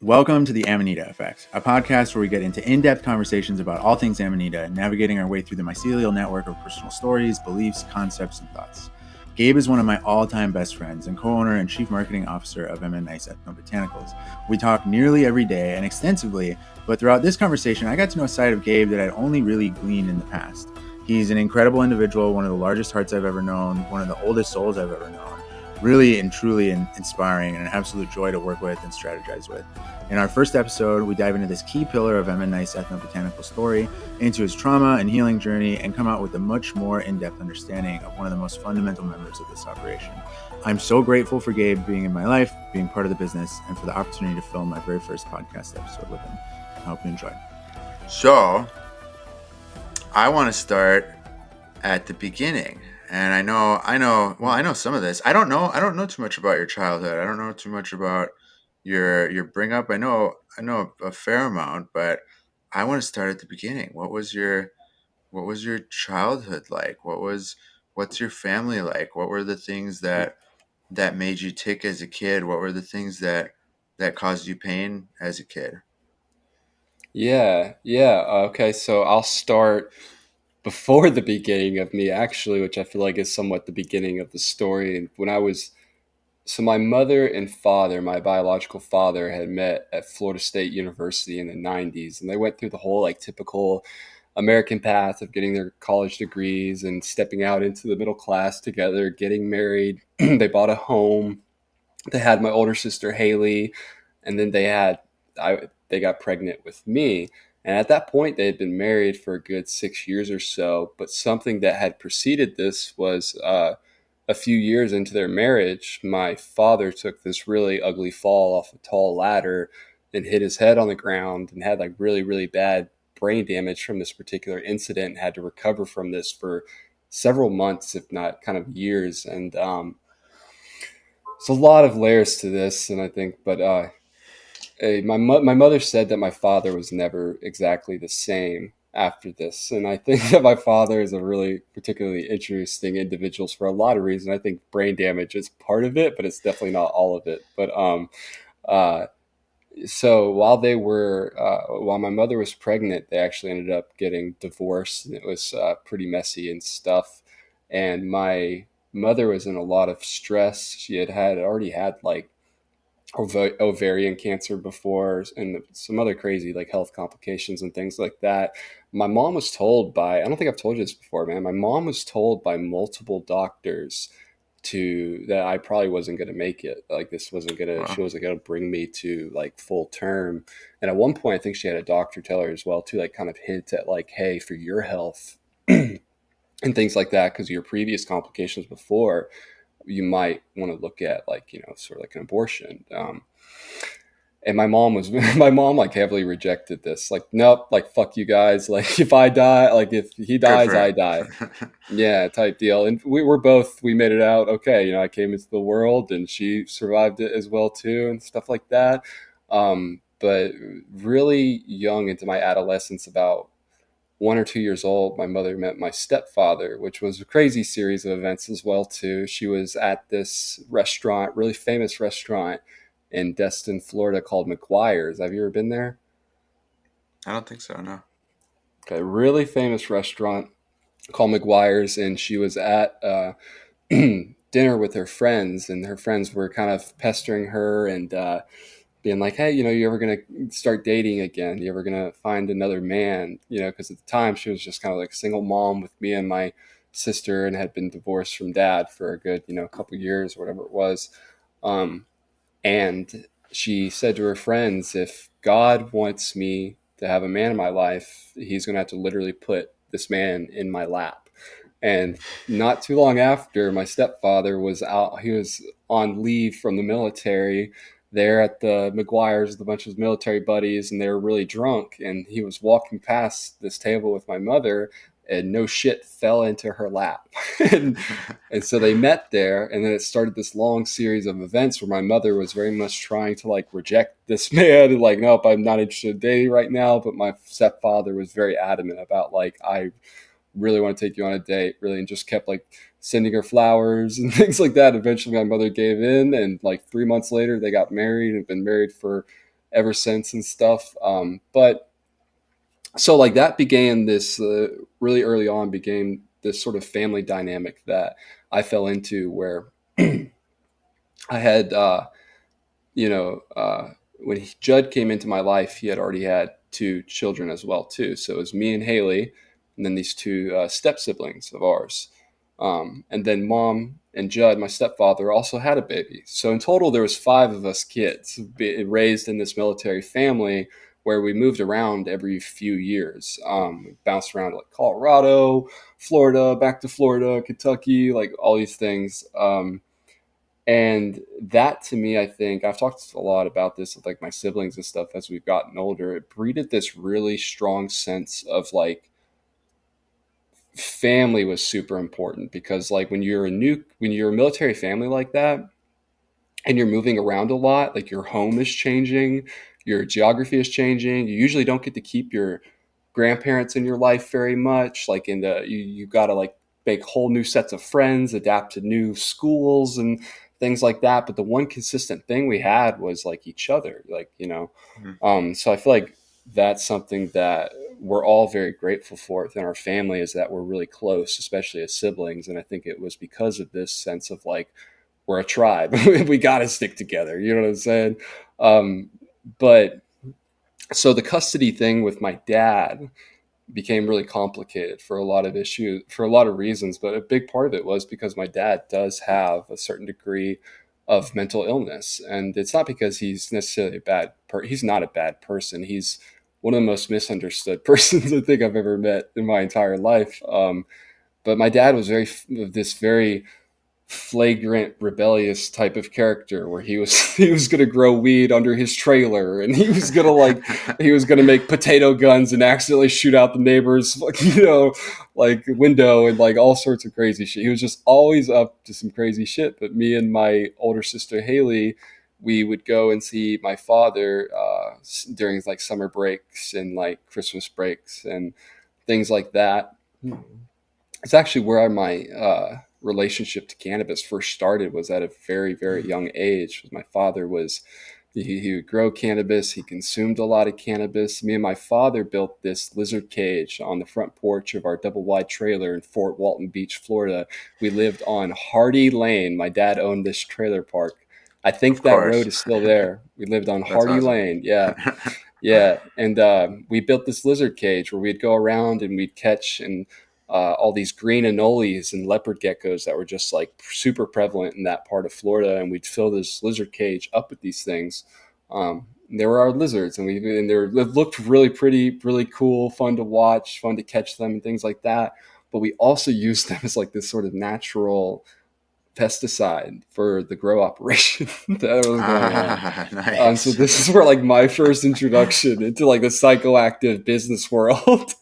Welcome to the Amanita Effect, a podcast where we get into in-depth conversations about all things Amanita, navigating our way through the mycelial network of personal stories, beliefs, concepts, and thoughts. Gabe is one of my all-time best friends and co-owner and chief marketing officer of Ethnobotanicals. We talk nearly every day and extensively, but throughout this conversation, I got to know a side of Gabe that I'd only really gleaned in the past. He's an incredible individual, one of the largest hearts I've ever known, one of the oldest souls I've ever known. Really and truly inspiring and an absolute joy to work with and strategize with. In our first episode, we dive into this key pillar of Nice ethnobotanical story, into his trauma and healing journey, and come out with a much more in-depth understanding of one of the most fundamental members of this operation. I'm so grateful for Gabe being in my life, being part of the business, and for the opportunity to film my very first podcast episode with him. I hope you enjoy. So, I want to start at the beginning. And I know some of this. I don't know too much about your childhood. I don't know too much about your bring up. I know a fair amount, but I want to start at the beginning. What was your childhood like? What's your family like? What were the things that made you tick as a kid? What were the things that caused you pain as a kid? Yeah. Okay, so I'll start before the beginning of me, actually, which I feel like is somewhat the beginning of the story. And my mother and father, my biological father, had met at Florida State University in the 90s, and they went through the whole typical American path of getting their college degrees and stepping out into the middle class together, getting married. They bought a home. They had my older sister Haley, and then they got pregnant with me. And at that point, they had been married for a good 6 years or so. But something that had preceded this was a few years into their marriage, my father took this really ugly fall off a tall ladder and hit his head on the ground and had really, really bad brain damage from this particular incident and had to recover from this for several months, if not kind of years. And it's a lot of layers to this, and I think, but my mother said that my father was never exactly the same after this, and I think that my father is a really particularly interesting individual for a lot of reasons. I think brain damage is part of it, but it's definitely not all of it. But uh, so while my mother was pregnant, they actually ended up getting divorced, and it was pretty messy and stuff. And my mother was in a lot of stress. She had already had ovarian cancer before and some other crazy health complications and things like that. My mom was told by, I don't think I've told you this before, man. My mom was told by multiple doctors that I probably wasn't going to make it. She wasn't going to bring me to full term. And at one point, I think she had a doctor tell her as well to kind of hint at hey, for your health and things like that, because of your previous complications before, you might want to look at sort of like an abortion. And my mom heavily rejected this. Nope, fuck you guys. If I die, if he dies, I die. Yeah, type deal. And we made it out okay. I came into the world and she survived it as well too, and stuff like that. But really young into my adolescence, about 1 or 2 years old, my mother met my stepfather, which was a crazy series of events as well too. She was at this restaurant, really famous restaurant in Destin, Florida, called McGuire's. Have you ever been there? I don't think so, no. Okay, really famous restaurant called McGuire's, and she was at dinner with her friends, and her friends were kind of pestering her and being like, hey, you ever going to start dating again? You ever going to find another man? Because at the time she was just kind of a single mom with me and my sister and had been divorced from dad for a good, couple years or whatever it was. And she said to her friends, if God wants me to have a man in my life, he's going to have to literally put this man in my lap. And not too long after, my stepfather was out. He was on leave from the military there at the McGuire's with a bunch of his military buddies, and they were really drunk. And he was walking past this table with my mother, and no shit fell into her lap. and so they met there, and then it started this long series of events where my mother was very much trying to reject this man and nope, I'm not interested in dating right now. But my stepfather was very adamant about I really want to take you on a date, really, and just kept sending her flowers and things like that. Eventually my mother gave in, and 3 months later they got married and been married for ever since and stuff. But so like that began this really early on began this sort of family dynamic that I fell into where I had you know, when Judd came into my life, he had already had two children as well too. So it was me and Haley, and then these two step siblings of ours, and then Mom and Judd, my stepfather, also had a baby. So in total, there was five of us kids raised in this military family where we moved around every few years. We bounced around like Colorado, Florida, back to Florida, Kentucky, like all these things. And that to me, I think I've talked a lot about this with like my siblings and stuff as we've gotten older. It breeded this really strong sense of like family was super important because like when you're a military family like that and you're moving around a lot, like your home is changing, your geography is changing. You usually don't get to keep your grandparents in your life very much. Like you got to like make whole new sets of friends, adapt to new schools and things like that. But the one consistent thing we had was like each other, like, you know. Mhm. So I feel like that's something that we're all very grateful for within our family is that we're really close, especially as siblings. And I think it was because of this sense of like, we're a tribe. We got to stick together. You know what I'm saying? Um, but so the custody thing with my dad became really complicated for a lot of issues, for a lot of reasons. But a big part of it was because my dad does have a certain degree of mental illness. And it's not because he's necessarily he's not a bad person. He's one of the most misunderstood persons I think I've ever met in my entire life. But my dad was this very flagrant rebellious type of character where he was he was going to grow weed under his trailer and he was going to make potato guns and accidentally shoot out the neighbor's like window and like all sorts of crazy shit. He was just always up to some crazy shit. But me and my older sister Haley, we would go and see my father during like summer breaks and like Christmas breaks and things like that. It's actually where my relationship to cannabis first started, was at a very, very young age. My father was, he would grow cannabis. He consumed a lot of cannabis. Me and my father built this lizard cage on the front porch of our double wide trailer in Fort Walton Beach, Florida. We lived on Hardie Lane. My dad owned this trailer park. I Of think that road course. is still there. We lived on That's Hardie awesome. Lane. Yeah. Yeah, and we built this lizard cage where we'd go around and we'd catch and all these green anoles and leopard geckos that were just like super prevalent in that part of Florida, and we'd fill this lizard cage up with these things. They were our lizards, and they looked really pretty, really cool, fun to watch, fun to catch them, and things like that. But we also used them as like this sort of natural pesticide for the grow operation that was going on. Ah, So nice. this is where like my first introduction into like the psychoactive business world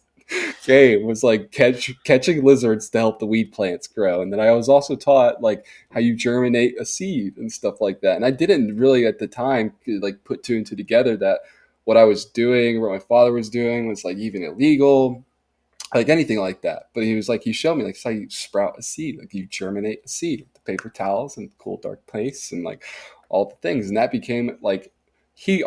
came, was like catching lizards to help the weed plants grow. And then I was also taught like how you germinate a seed and stuff like that. And I didn't really at the time like put two and two together that what I was doing, what my father was doing was like even illegal, like anything like that. But he was like, he showed me like, it's how you sprout a seed, like you germinate a seed with the paper towels and cool dark place and like all the things. And that became like, he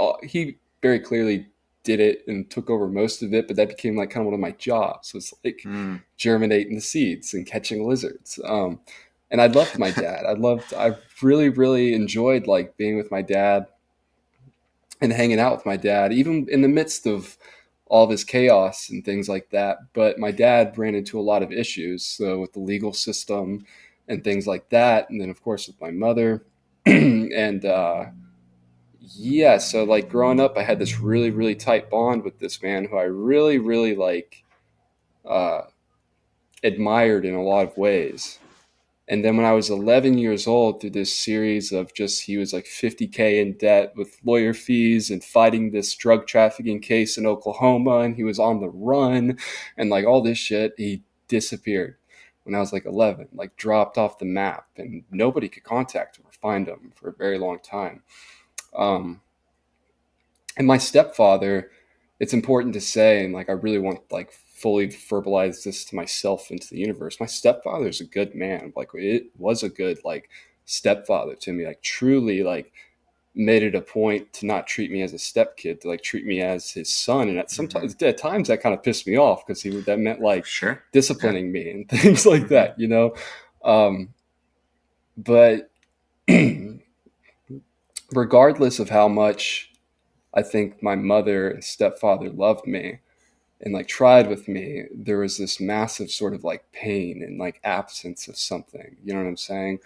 very clearly did it and took over most of it, but that became like kind of one of my jobs, was like Mm. germinating the seeds and catching lizards. And I loved my dad. I really, really enjoyed like being with my dad and hanging out with my dad, even in the midst of all this chaos and things like that. But my dad ran into a lot of issues, so with the legal system and things like that, and then of course with my mother, and yeah. So like growing up, I had this really, really tight bond with this man who I really, really like uh, admired in a lot of ways. And then when I was 11 years old, through this series of just, he was like 50K in debt with lawyer fees and fighting this drug trafficking case in Oklahoma. And he was on the run and like all this shit. He disappeared when I was like 11, like dropped off the map, and nobody could contact him or find him for a very long time. Um, and my stepfather, it's important to say, and like I really want like fully verbalize this to myself and to the universe. My stepfather is a good man. Like it was a good like stepfather to me. Like truly, like made it a point to not treat me as a stepkid, to like treat me as his son. And at times that kind of pissed me off because that meant like Sure. Yeah. disciplining me and things like Hmm. that, but regardless of how much I think my mother and stepfather loved me and like tried with me, there was this massive sort of like pain and like absence of something. You know what I'm saying?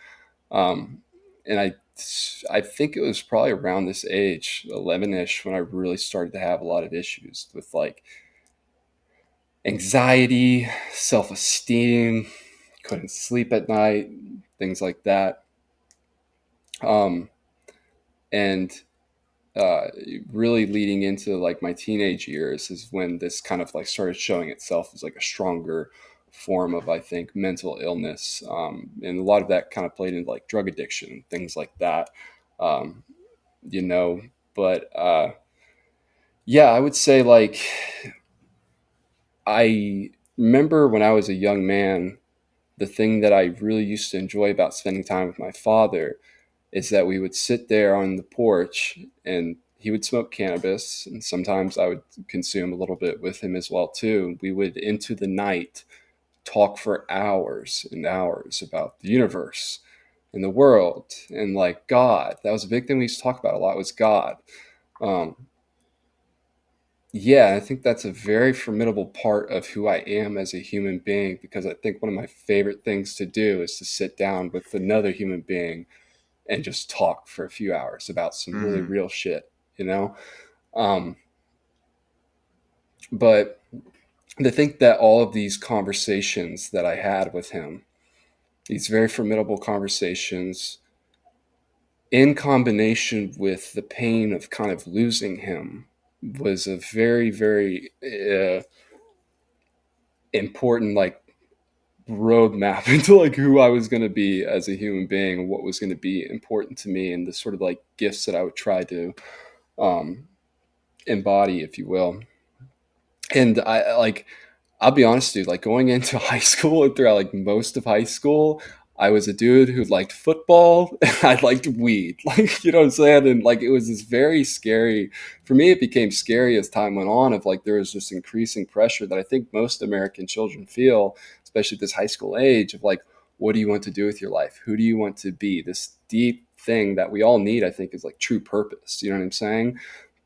Um, and I think it was probably around this age, 11ish, when I really started to have a lot of issues with like anxiety, self esteem, couldn't sleep at night, things like that. Um, and uh, really leading into like my teenage years is when this kind of like started showing itself as like a stronger form of, I think, mental illness, and a lot of that kind of played into like drug addiction, things like that. um, you know but yeah, I would say like I remember when I was a young man, the thing that I really used to enjoy about spending time with my father is that we would sit there on the porch and he would smoke cannabis, and sometimes I would consume a little bit with him as well too. We would into the night talk for hours and hours about the universe and the world and like God. That was a big thing we used to talk about a lot, was God. um, yeah, I think that's a very formidable part of who I am as a human being, because I think one of my favorite things to do is to sit down with another human being and just talk for a few hours about some really Hmm. real shit, you know? Um, but to think that all of these conversations that I had with him, these very formidable conversations, in combination with the pain of kind of losing him, was a very, very important, like, roadmap into like who I was going to be as a human being and what was going to be important to me, and the sort of like gifts that I would try to um, embody, if you will. And I like, I'll be honest, dude, like going into high school and throughout like most of high school, I was a dude who liked football and I liked weed. Like, you know what I'm saying? And like, it was this very scary, for me, it became scary as time went on, of like, there was this increasing pressure that I think most American children feel, especially at this high school age, of like, what do you want to do with your life? Who do you want to be? This deep thing that we all need, I think, is like true purpose. You know what I'm saying?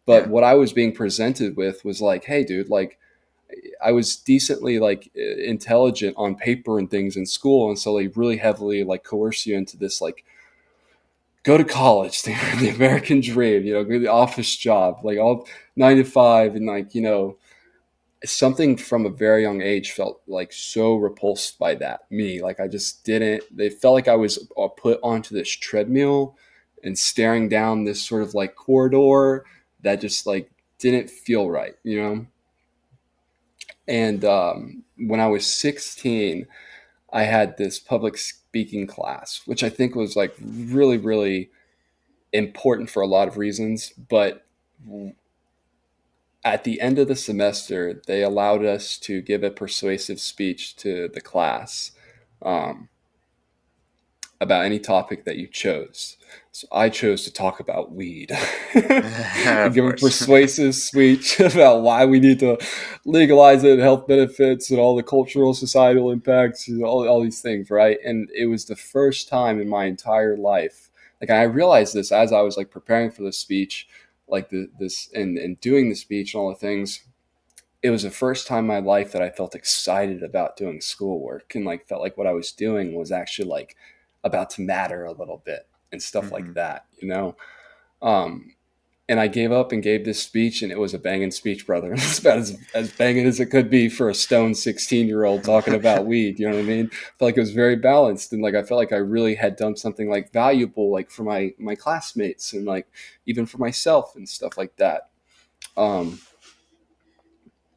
But Yeah. what I was being presented with was like, hey, dude, like, I was decently like intelligent on paper and things in school, and so they really heavily like coerce you into this like, go to college, the American dream, go to the office job, like all 9 to 5, and like something from a very young age felt like so repulsed by that. Me, like I just didn't. They felt like I was put onto this treadmill and staring down this sort of like corridor that just like didn't feel right, And when I was 16, I had this public speaking class, which I think was like really, really important for a lot of reasons. But at the end of the semester, they allowed us to give a persuasive speech to the class. Um, about any topic that you chose. So I chose to talk about weed and Of give a course. persuasive speech about why we need to legalize it, health benefits, and all the cultural, societal impacts, and all these things, right? And it was the first time in my entire life, like I realized this as I was like preparing for the speech, like this and doing the speech and all the things. It was the first time in my life that I felt excited about doing schoolwork, and like felt like what I was doing was actually like about to matter a little bit and stuff like Hmm. that, Um, and I gave up and gave this speech, and it was a banging speech, brother. It's about as banging as it could be for a stone 16-year-old talking about weed. You know what I mean? I felt like it was very balanced, and like I felt like I really had done something like valuable, like for my classmates and like even for myself and stuff like that. Um,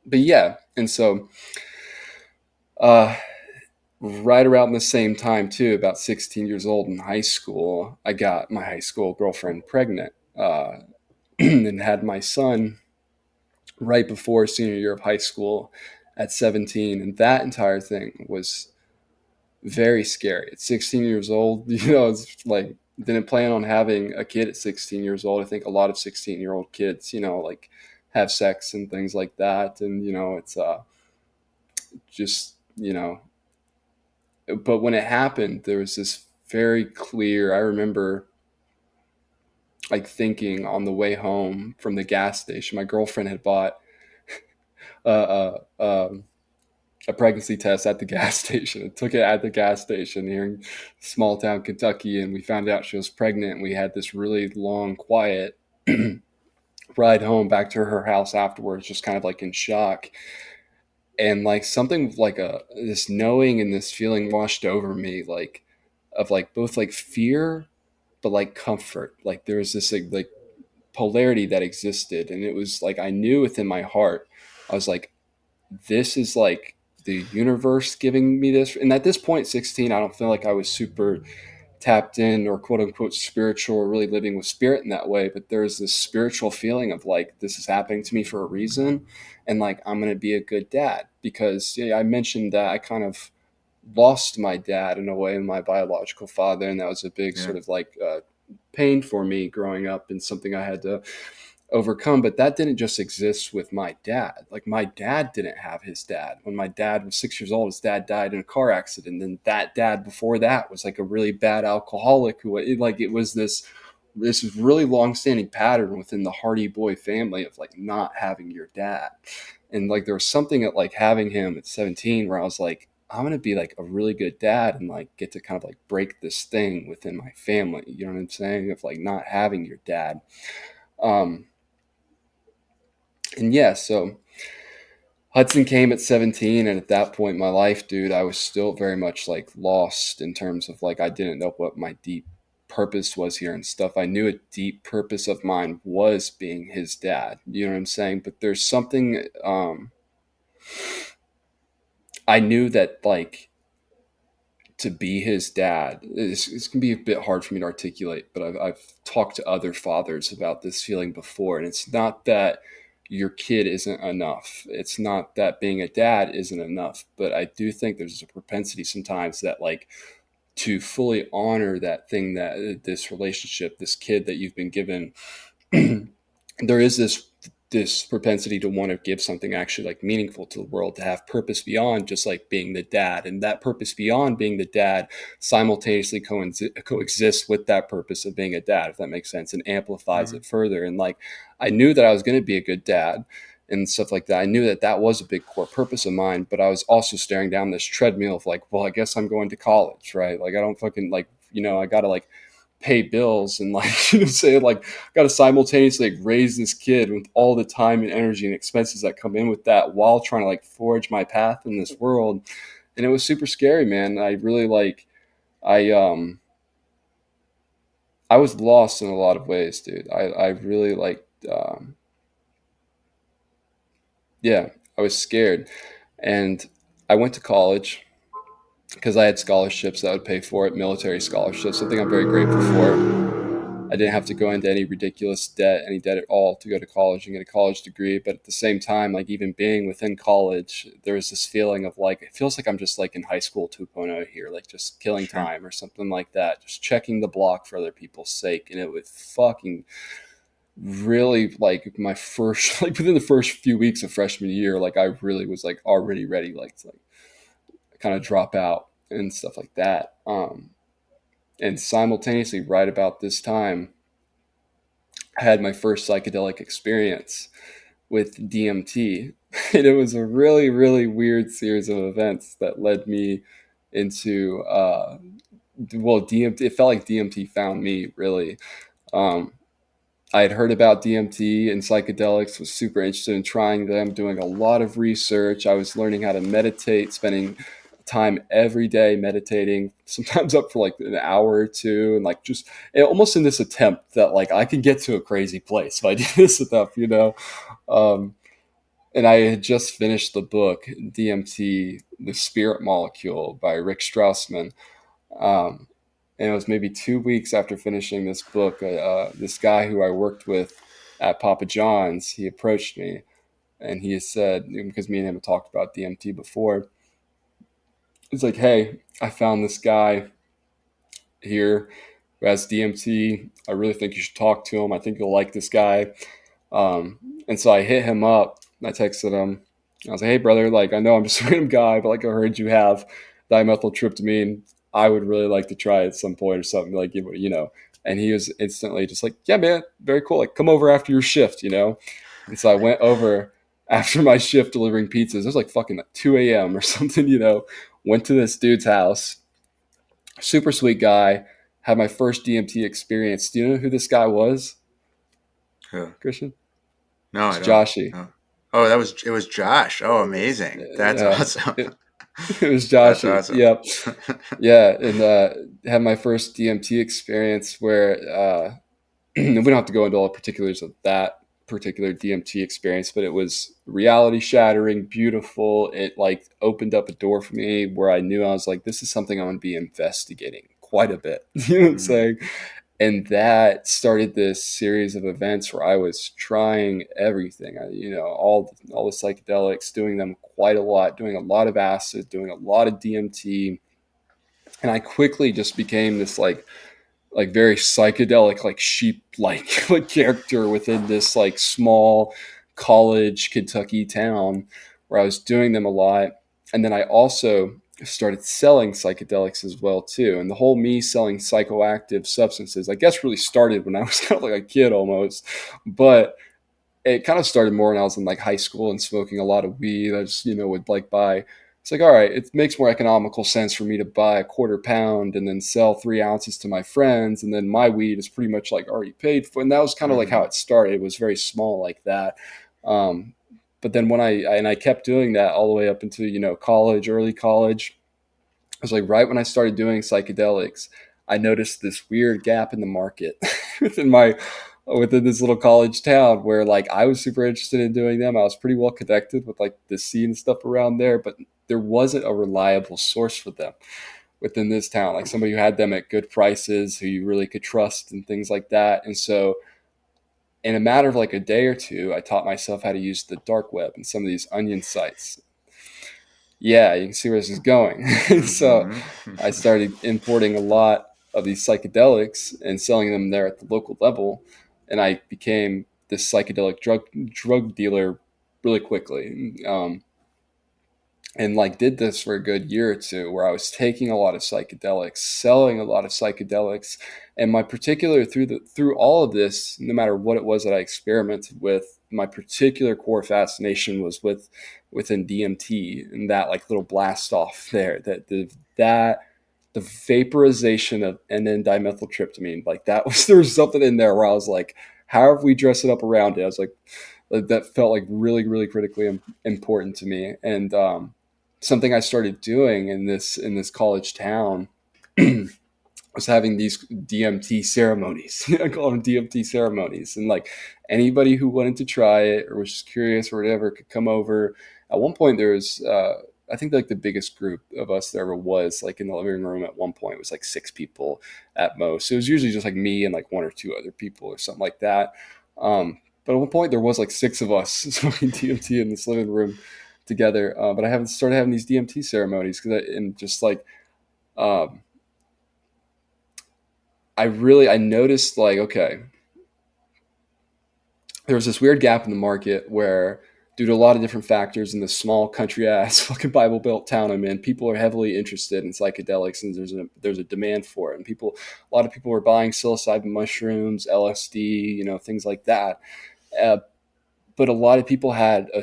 but yeah, and so uh, right around the same time too, about 16 years old in high school, I got my high school girlfriend pregnant, and had my son right before senior year of high school at 17. And that entire thing was very scary. At 16 years old, it's like Didn't plan on having a kid at 16 years old. I think a lot of 16-year-old kids, like have sex and things like that. And, it's just, but when it happened, there was this very clear, I remember like thinking on the way home from the gas station, my girlfriend had bought a, a pregnancy test at the gas station and took it at the gas station here in small town Kentucky. And we found out she was pregnant. And we had this really long, quiet ride home back to her house afterwards, just kind of like in shock. And like something like this knowing and this feeling washed over me, like of like both like fear, but like comfort. Like there was this like polarity that existed. And it was like, I knew within my heart, I was like, this is like the universe giving me this. And at this point, 16, I don't feel like I was super tapped in or quote unquote spiritual or really living with spirit in that way. But there's this spiritual feeling of like, this is happening to me for a reason. And like, I'm going to be a good dad because I mentioned that I kind of lost my dad in a way, my biological father. And that was a big Yeah. sort of like pain for me growing up and something I had to overcome. But that didn't just exist with my dad. Like my dad didn't have his dad. When my dad was 6 years old, his dad died in a car accident. And that dad before that was like a really bad alcoholic who it was this really long-standing pattern within the Hardie boy family of like not having your dad. And like there was something at like having him at 17 where I was like, I'm gonna be like a really good dad and like get to kind of like break this thing within my family. You know what I'm saying? Of like not having your dad. Um, and yeah, so Hudson came at 17, and at that point in my life, dude, I was still very much like lost in terms of like I didn't know what my deep purpose was here and stuff. I knew a deep purpose of mine was being his dad. You know what I'm saying? But there's something I knew that like to be his dad, it's going to be a bit hard for me to articulate, but I've talked to other fathers about this feeling before. And it's not that your kid isn't enough. It's not that being a dad isn't enough. But I do think there's a propensity sometimes that, like, to fully honor that thing, that this relationship, this kid that you've been given, there is this propensity to want to give something actually like meaningful to the world, to have purpose beyond just like being the dad. And that purpose beyond being the dad simultaneously coexists with that purpose of being a dad, if that makes sense, and amplifies Mhm. it further. And like I knew that I was going to be a good dad and stuff like that. I knew that that was a big core purpose of mine, but I was also staring down this treadmill of like, well, I guess I'm going to college, right? Like I don't fucking like, I gotta like pay bills and like say like got to simultaneously like raise this kid with all the time and energy and expenses that come in with that while trying to like forge my path in this world. And it was super scary, man. I really like I I was lost in a lot of ways, dude. I really like yeah, I was scared. And I went to college because I had scholarships that would pay for it, military scholarships, something I'm very grateful for. I didn't have to go into any ridiculous debt, any debt at all, to go to college and get a college degree. But at the same time, like even being within college, there was this feeling of like, it feels like I'm just like in high school 2.0 here, like just killing Sure. time or something like that, just checking the block for other people's sake. And it would fucking really like my first, like within the first few weeks of freshman year, like I really was like already ready, like to like kind of drop out and stuff like that. And simultaneously, right about this time, I had my first psychedelic experience with DMT. And it was a really, really weird series of events that led me into, well, DMT. It felt like DMT found me, really. Um, I had heard about DMT and psychedelics, was super interested in trying them, doing a lot of research. I was learning how to meditate, spending time every day meditating, sometimes up for like an hour or two, and like just almost in this attempt that like I can get to a crazy place if I do this enough. Um, and I had just finished the book DMT, The Spirit Molecule by Rick Strassman. Um, and it was maybe 2 weeks after finishing this book, this guy who I worked with at Papa John's, he approached me and he said, because me and him had talked about DMT before, he's like, hey, I found this guy here. who has DMT. I really think you should talk to him. I think you'll like this guy. And so I hit him up. I texted him. I was like, hey, brother, like, I know I'm just a random guy, but like, I heard you have dimethyltryptamine. I would really like to try it at some point or something, like, you know. And he was instantly just like, yeah, man, very cool. Like, come over after your shift, you know. And so I went over after my shift delivering pizzas. It was like fucking 2 a.m. or something, you know. Went to this dude's house. Super sweet guy. Had my first DMT experience. Do you know who this guy was, Who? Christian? No, It's I don't. Joshy. No. Oh, it was Josh. Oh, amazing. That's Yeah, awesome. it, it was That's Joshy. awesome. Yep. Yeah, and had my first DMT experience where we don't have to go into all the particulars of that particular DMT experience, but it was reality shattering, beautiful. It like opened up a door for me where I knew I was like, this is something I'm going to be investigating quite a bit. You know what I'm Mhm. saying? And that started this series of events where I was trying everything. You know, all the psychedelics, doing them quite a lot, doing a lot of acid, doing a lot of DMT, and I quickly just became this like very psychedelic, like sheep like character within this like small college Kentucky town where I was doing them a lot. And then I also started selling psychedelics as well too. And the whole me selling psychoactive substances, I guess, really started when I was kind of like a kid almost. But it kind of started more when I was in like high school and smoking a lot of weed. I just, you know, would like buy. It's like, all right, it makes more economical sense for me to buy a quarter pound and then sell 3 ounces to my friends, and then my weed is pretty much like already paid for. And that was kind of like how Mhm. it started. It was very small like that. Um, but then when I kept doing that all the way up into, you know, college, early college, it was like right when I started doing psychedelics, I noticed this weird gap in the market within my within this little college town where like I was super interested in doing them. I was pretty well connected with like the scene and stuff around there, but there wasn't a reliable source for them within this town, like somebody who had them at good prices, who you really could trust and things like that. And so in a matter of like a day or two, I taught myself how to use the dark web and some of these onion sites. Yeah, you can see where this is going. So Mhm. I started importing a lot of these psychedelics and selling them there at the local level, and I became this psychedelic drug dealer really quickly. And like did this for a good year or two where I was taking a lot of psychedelics, selling a lot of psychedelics, and my particular through all of this, no matter what it was that I experimented with, my particular core fascination was within DMT and that like little blast off there, that the vaporization of and then dimethyltryptamine, like that was there was something in there where I was like, however we dress it up around it, I was like that felt like really critically important to me. And something I started doing in this college town was having these DMT ceremonies. I call them DMT ceremonies, and like anybody who wanted to try it or was just curious or whatever could come over. At one point, there was I think like the biggest group of us there ever was like in the living room. At one point, it was like 6 people at most. It was usually just like me and like one or two other people or something like that. But at one point, there was like six of us smoking DMT in this living room together. But I haven't started having these DMT ceremonies and just like um, I noticed like okay, there was this weird gap in the market where due to a lot of different factors in this small country ass fucking Bible Belt town I'm in, people are heavily interested in psychedelics and there's a demand for it. And people a lot of people were buying psilocybin mushrooms, LSD, you know, things like that. Uh, but a lot of people had a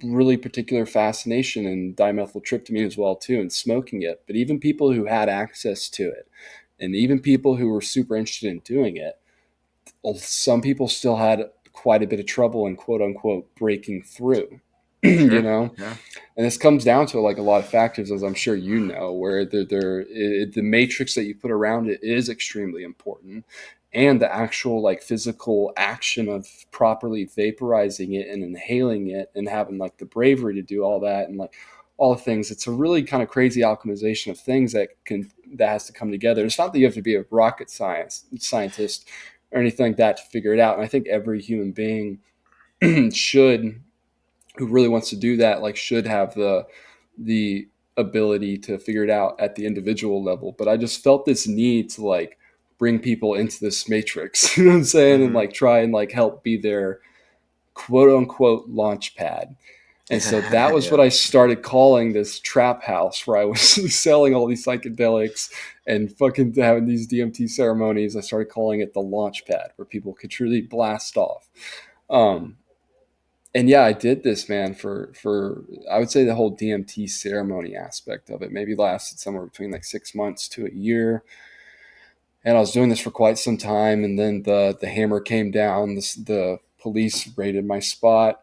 really particular fascination in dimethyltryptamine as well too and smoking it. But even people who had access to it and even people who were super interested in doing it, some people still had quite a bit of trouble in quote unquote breaking through. You Sure. know, Yeah. and this comes down to like a lot of factors, as I'm sure you know, where the matrix that you put around it is extremely important, and the actual like physical action of properly vaporizing it and inhaling it and having like the bravery to do all that and like all the things. It's a really kind of crazy alchemization of things that has to come together. It's not that you have to be a rocket scientist or anything like that to figure it out. And I think every human being should who really wants to do that like should have the ability to figure it out at the individual level. But I just felt this need to like bring people into this matrix, you know what I'm saying? And Mm-hmm. like try and like help be their quote unquote launch pad. And so that was what Yeah. I started calling this trap house where I was selling all these psychedelics and fucking having these DMT ceremonies. I started calling it the launch pad where people could truly blast off. Um, and yeah, I did this, man, for I would say the whole DMT ceremony aspect of it maybe lasted somewhere between like 6 months to a year. And I was doing this for quite some time, and then the hammer came down. The police raided my spot.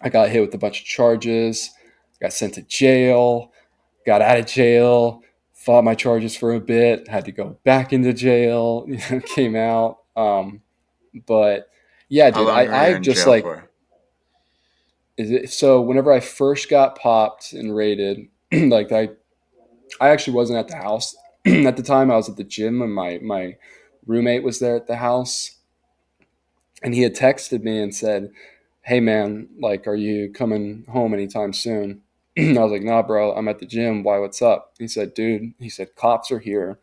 I got hit with a bunch of charges, got sent to jail, got out of jail, fought my charges for a bit, had to go back into jail, came out. But yeah, How dude, long were you I in just jail like, for? so whenever I first got popped and raided, like I actually wasn't at the house at the time. I was at the gym, and my roommate was there at the house, and he had texted me and said, "Hey man, like, are you coming home anytime soon?" I was like, "Nah, bro, I'm at the gym. Why? What's up?" He said, "Dude," he said, "cops are here.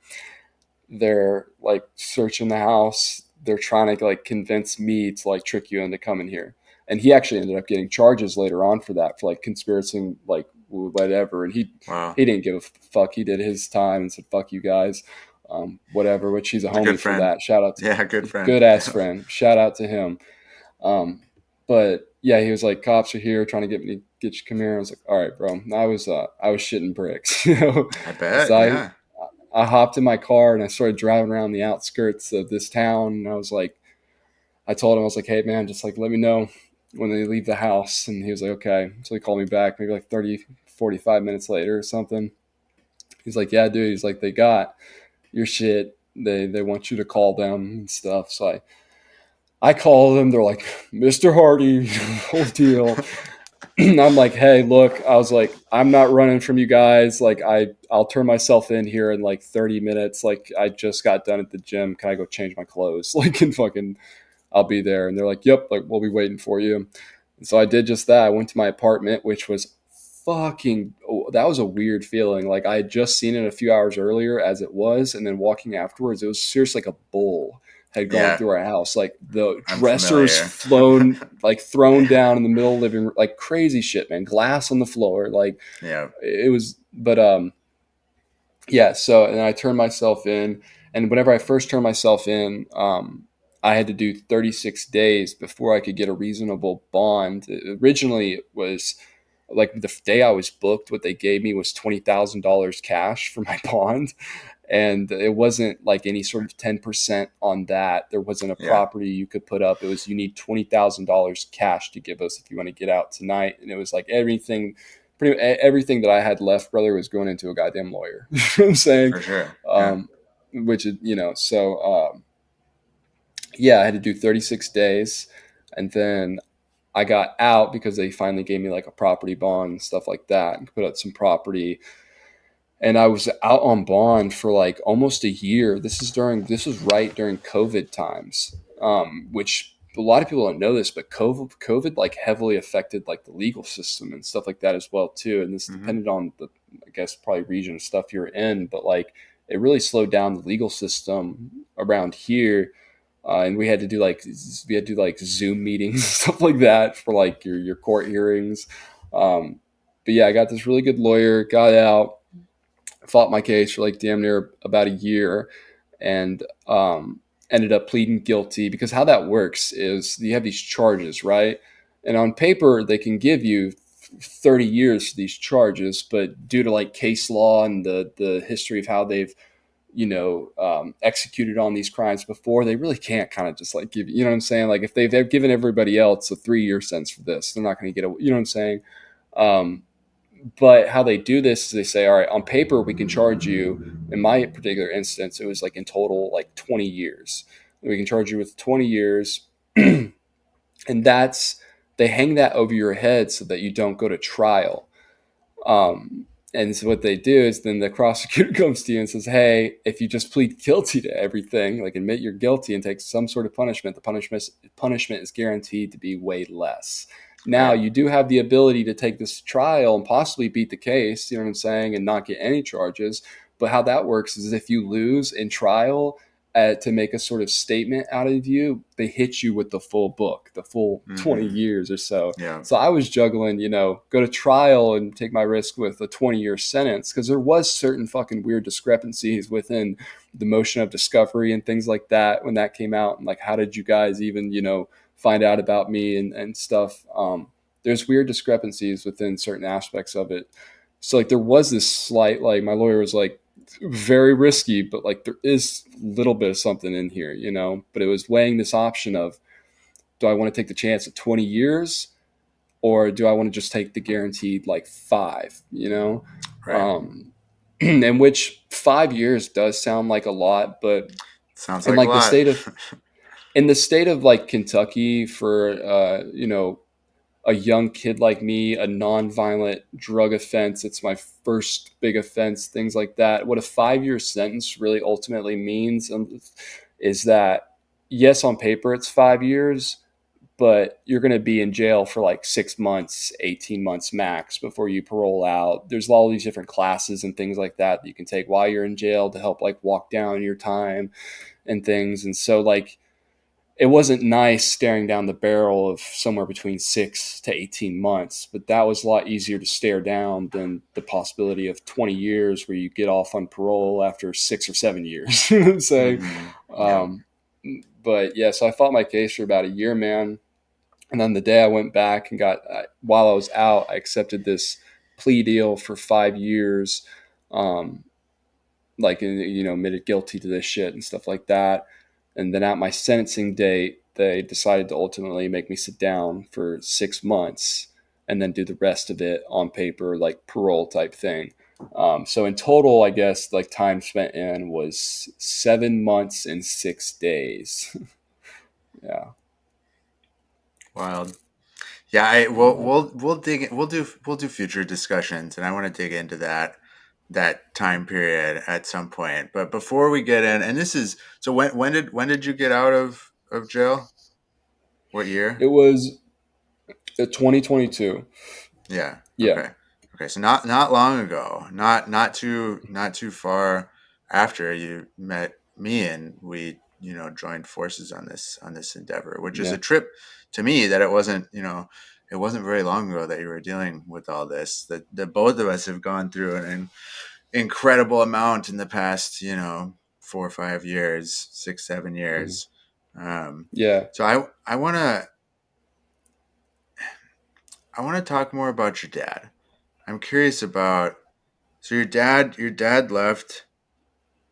They're like searching the house. They're trying to like convince me to like trick you into coming here." And he actually ended up getting charges later on for that, for like conspiracy, like whatever. And Wow. he didn't give a fuck. He did his time and said, "Fuck you guys." Whatever, which he's a It's a good homie for friend. that. Shout out to Yeah, good friend. good ass Yeah. friend. Shout out to him. Um, but yeah, he was like, "Cops are here trying to get me, get you come here." I was like, "All right, bro." I was shitting bricks, you know. I And bet. so Yeah. I hopped in my car and I started driving around the outskirts of this town. And I was like, I told him, I was like, "Hey man, just like let me know when they leave the house." And he was like, "Okay." So he called me back maybe like 30, 45 minutes later or something. He's like, "Yeah, dude." He's like, "They got your shit. They want you to call them and stuff." So I call them. They're like, "Mr. Hardie," whole deal. I'm like, "Hey, look," I was like, "I'm not running from you guys. Like, I'll turn myself in here in like 30 minutes. Like, I just got done at the gym. Can I go change my clothes? Like, and fucking, I'll be there." And they're like, "Yep, like we'll be waiting for you." And so I did just that. I went to my apartment, which was fucking. Oh, that was a weird feeling. Like I had just seen it a few hours earlier, as it was, and then walking afterwards, it was seriously like a bull had gone Yeah. through our house. Like the I'm dressers familiar. flown, like thrown down in the middle of the living room, like crazy shit, man. Glass on the floor, like Yeah. it was. But yeah. So and I turned myself in, and whenever I first turned myself in, I had to do 36 days before I could get a reasonable bond. Originally, it was like the day I was booked, what they gave me was $20,000 cash for my bond, and it wasn't like any sort of 10% on that. There wasn't a Yeah. property you could put up. It was, you need $20,000 cash to give us if you want to get out tonight. And it was like everything, pretty everything that I had left, brother, was going into a goddamn lawyer. You know what I'm saying? For sure. Yeah. Um, which is, you know, so yeah, I had to do 36 days, and then I got out because they finally gave me like a property bond and stuff like that, and put up some property. And I was out on bond for like almost a year. This was right during COVID times, which a lot of people don't know this, but COVID like heavily affected like the legal system and stuff like that as well too. And this Mm-hmm. depended on the, I guess, probably region of stuff you're in, but like it really slowed down the legal system around here. And we had to do like Zoom meetings and stuff like that for like your court hearings. Um, but yeah, I got this really good lawyer, got out, fought my case for like damn near about a year, and ended up pleading guilty. Because how that works is you have these charges, right? And on paper they can give you 30 years for these charges, but due to like case law and the history of how they've executed on these crimes before, they really can't kind of just like give you know what I'm saying. Like if they've given everybody else a 3-year sentence for this, they're not going to get a, you know what I'm saying. Um, but how they do this is they say, all right, on paper, we can charge you. In my particular instance, it was like in total, like 20 years. We can charge you with 20 years. And that's, they hang that over your head so that you don't go to trial. Um, and so what they do is then the prosecutor comes to you and says, "Hey, if you just plead guilty to everything, like admit you're guilty and take some sort of punishment, the punishment is guaranteed to be way less." Now Right. you do have the ability to take this to trial and possibly beat the case, you know what I'm saying, and not get any charges. But how that works is if you lose in trial, to make a sort of statement out of you, they hit you with the full book, the full 20 Mm-hmm. years or so. Yeah. So I was juggling, go to trial and take my risk with a 20-year sentence because there was certain fucking weird discrepancies within the motion of discovery and things like that when that came out. And like, how did you guys even, find out about me and stuff? There's weird discrepancies within certain aspects of it. So like there was this slight, like my lawyer was like, very risky, but like there is a little bit of something in here, but it was weighing this option of, do I want to take the chance at 20 years or do I want to just take the guaranteed like 5, Right. and which 5 years does sound like a lot, but Sounds in like a like the lot. state of in the state of like Kentucky for a young kid like me, a non-violent drug offense, it's my first big offense, things like that. What a 5-year sentence really ultimately means is that, yes, on paper it's 5 years, but you're going to be in jail for like 6 months, 18 months max before you parole out. There's all these different classes and things like that you can take while you're in jail to help like walk down your time and things. And so, like, it wasn't nice staring down the barrel of somewhere between 6 to 18 months, but that was a lot easier to stare down than the possibility of 20 years where you get off on parole after 6 or 7 years. So, Mm-hmm. Yeah. um, but yeah, so I fought my case for about a year, man. And then the day I went back and while I was out, I accepted this plea deal for 5 years. Um, like, admitted guilty to this shit and stuff like that. And then at my sentencing date, they decided to ultimately make me sit down for 6 months and then do the rest of it on paper, like parole type thing. So in total, I guess like time spent in was 7 months and 6 days. Yeah. Wild. Yeah, Yep. we'll dig in, we'll do future discussions, and I want to dig into that time period at some point. But before we get in, and this is so when did you get out of jail? What year? It was 2022. Yeah. Yeah. Okay. Okay. So not long ago. Not too far after you met me, and we joined forces on this endeavor, which is a Yeah. trip to me that it wasn't very long ago that you were dealing with all this. That both of us have gone through an incredible amount in the past 4 or 5 years, 6 7 years. Um, Yeah. so I want to talk more about your dad. I'm curious about so your dad left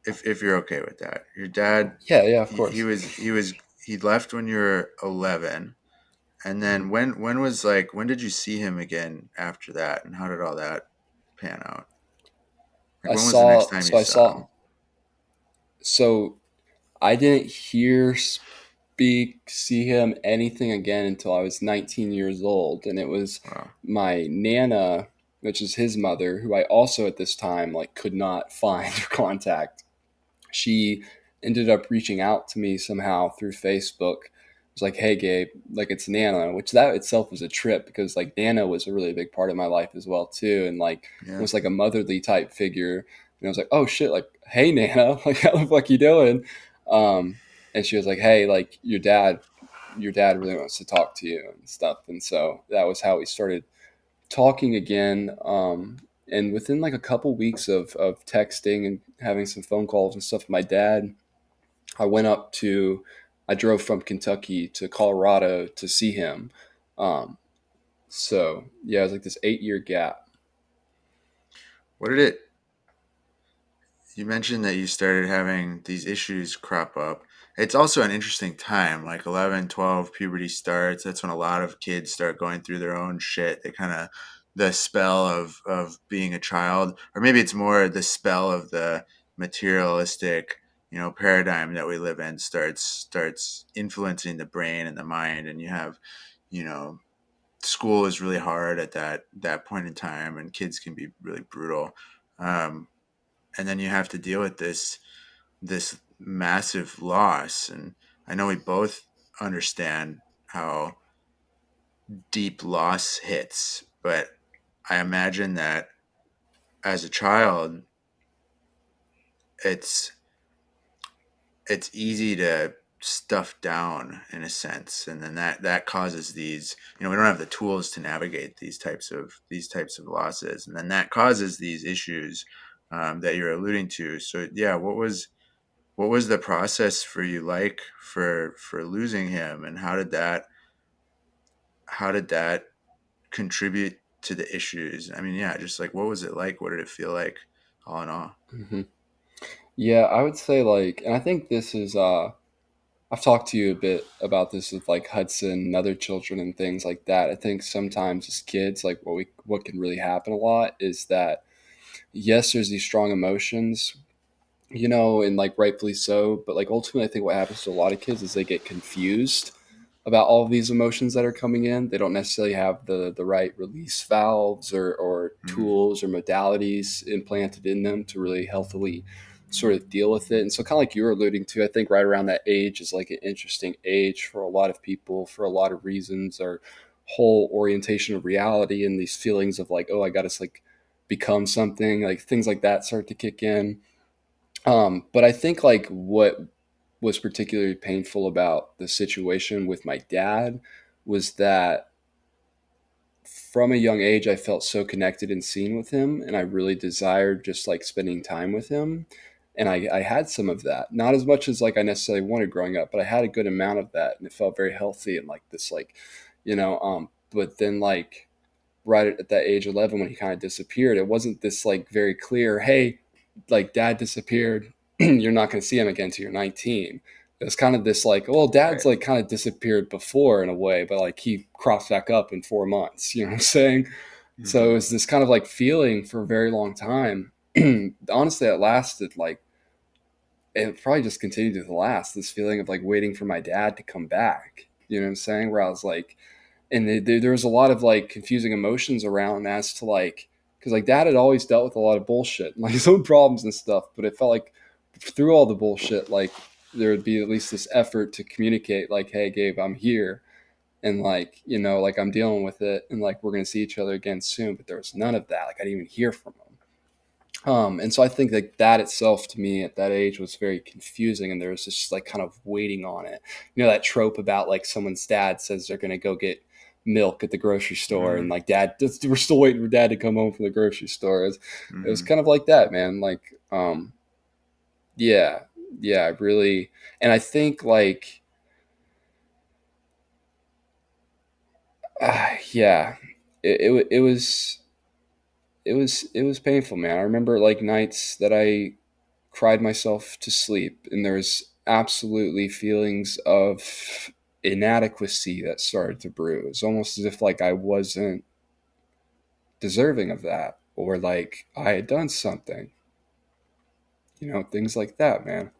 if you're okay with that. Your dad Yeah. Yeah. Of he, he course. was he was he left when you were 11, and then Mhm. when did you see him again after that, and how did all that pan out? Like I when was the next saw, time you so I saw saw, him? so I didn't see him anything again until I was 19 years old. And it was Wow. my Nana, which is his mother, who I also at this time like could not find or contact. She ended up reaching out to me somehow through Facebook. It was like, hey, Gabe, like it's Nana, which that itself was a trip because like Nana was a really big part of my life as well, too. And like Yeah. was like a motherly type figure. And I was like, oh shit, like, hey, Nana, like, how the fuck you doing? And she was like, hey, like your dad really wants to talk to you and stuff. And so that was how we started talking again. And within like a couple weeks of texting and having some phone calls and stuff with my dad, I went up to, I drove from Kentucky to Colorado to see him. Um, so yeah, it was like this 8 year gap. What did it You mentioned that you started having these issues crop up. It's also an interesting time, like 11, 12, puberty starts. That's when a lot of kids start going through their own shit. They kind of, the spell of being a child, or maybe it's more the spell of the materialistic, paradigm that we live in starts influencing the brain and the mind. And you have, you know, school is really hard at that point in time, and kids can be really brutal. Um, and then you have to deal with this massive loss. And I know we both understand how deep loss hits, but I imagine that as a child it's it's easy to stuff down in a sense, and then that causes these, we don't have the tools to navigate these types of losses, and then that causes these issues that you're alluding to. So yeah, what was the process for you like for losing him, and how did that contribute to the issues? I mean, yeah, just like, what was it like? What did it feel like, all in all? Hmm. Yeah, I would say like, and I think this is I've talked to you a bit about this with like Hudson and other children and things like that. I think sometimes as kids, like what can really happen a lot is that yes, there's these strong emotions, and like rightfully so, but like ultimately, I think what happens to a lot of kids is they get confused about all of these emotions that are coming in. They don't necessarily have the right release valves or Mm-hmm. tools or modalities implanted in them to really healthily sort of deal with it. And so, kind of like you were alluding to, I think right around that age is like an interesting age for a lot of people for a lot of reasons. Our whole orientation of reality and these feelings of like, oh, I got to like become something, like things like that start to kick in. But I think like what was particularly painful about the situation with my dad was that from a young age I felt so connected and seen with him, and I really desired just like spending time with him. And I had some of that, not as much as like I necessarily wanted growing up, but I had a good amount of that, and it felt very healthy and like this like, but then like right at that age 11 when he kind of disappeared, it wasn't this like very clear, hey, like dad disappeared, you're not going to see him again till you're 19. It was kind of this like, well, dad's Right. like kind of disappeared before in a way, but like he crops back up in 4 months, you know what I'm saying? So it Mm-hmm. was this kind of like feeling for a very long time. Honestly, it lasted like, it probably just continued to last, this feeling of like waiting for my dad to come back, you know what I'm saying? Where I was like, and there was a lot of like confusing emotions around as to like, because like dad had always dealt with a lot of bullshit like his own problems and stuff, but it felt like through all the bullshit, like there would be at least this effort to communicate like, hey Gabe, I'm here, and like, like I'm dealing with it, and like we're gonna see each other again soon. But there was none of that. Like I didn't even hear from him. And so I think that that itself to me at that age was very confusing, and there was just like kind of waiting on it. That trope about like someone's dad says they're going to go get milk at the grocery store, and Mm-hmm. like dad, we're still waiting for dad to come home from the grocery store. It was Mm-hmm. kind of like that, man. Like, yeah, yeah, I really, and I think like, yeah, it was painful, man. I remember like nights that I cried myself to sleep, and there was absolutely feelings of inadequacy that started to brew. It's almost as if like I wasn't deserving of that, or like I had done something, things like that, man.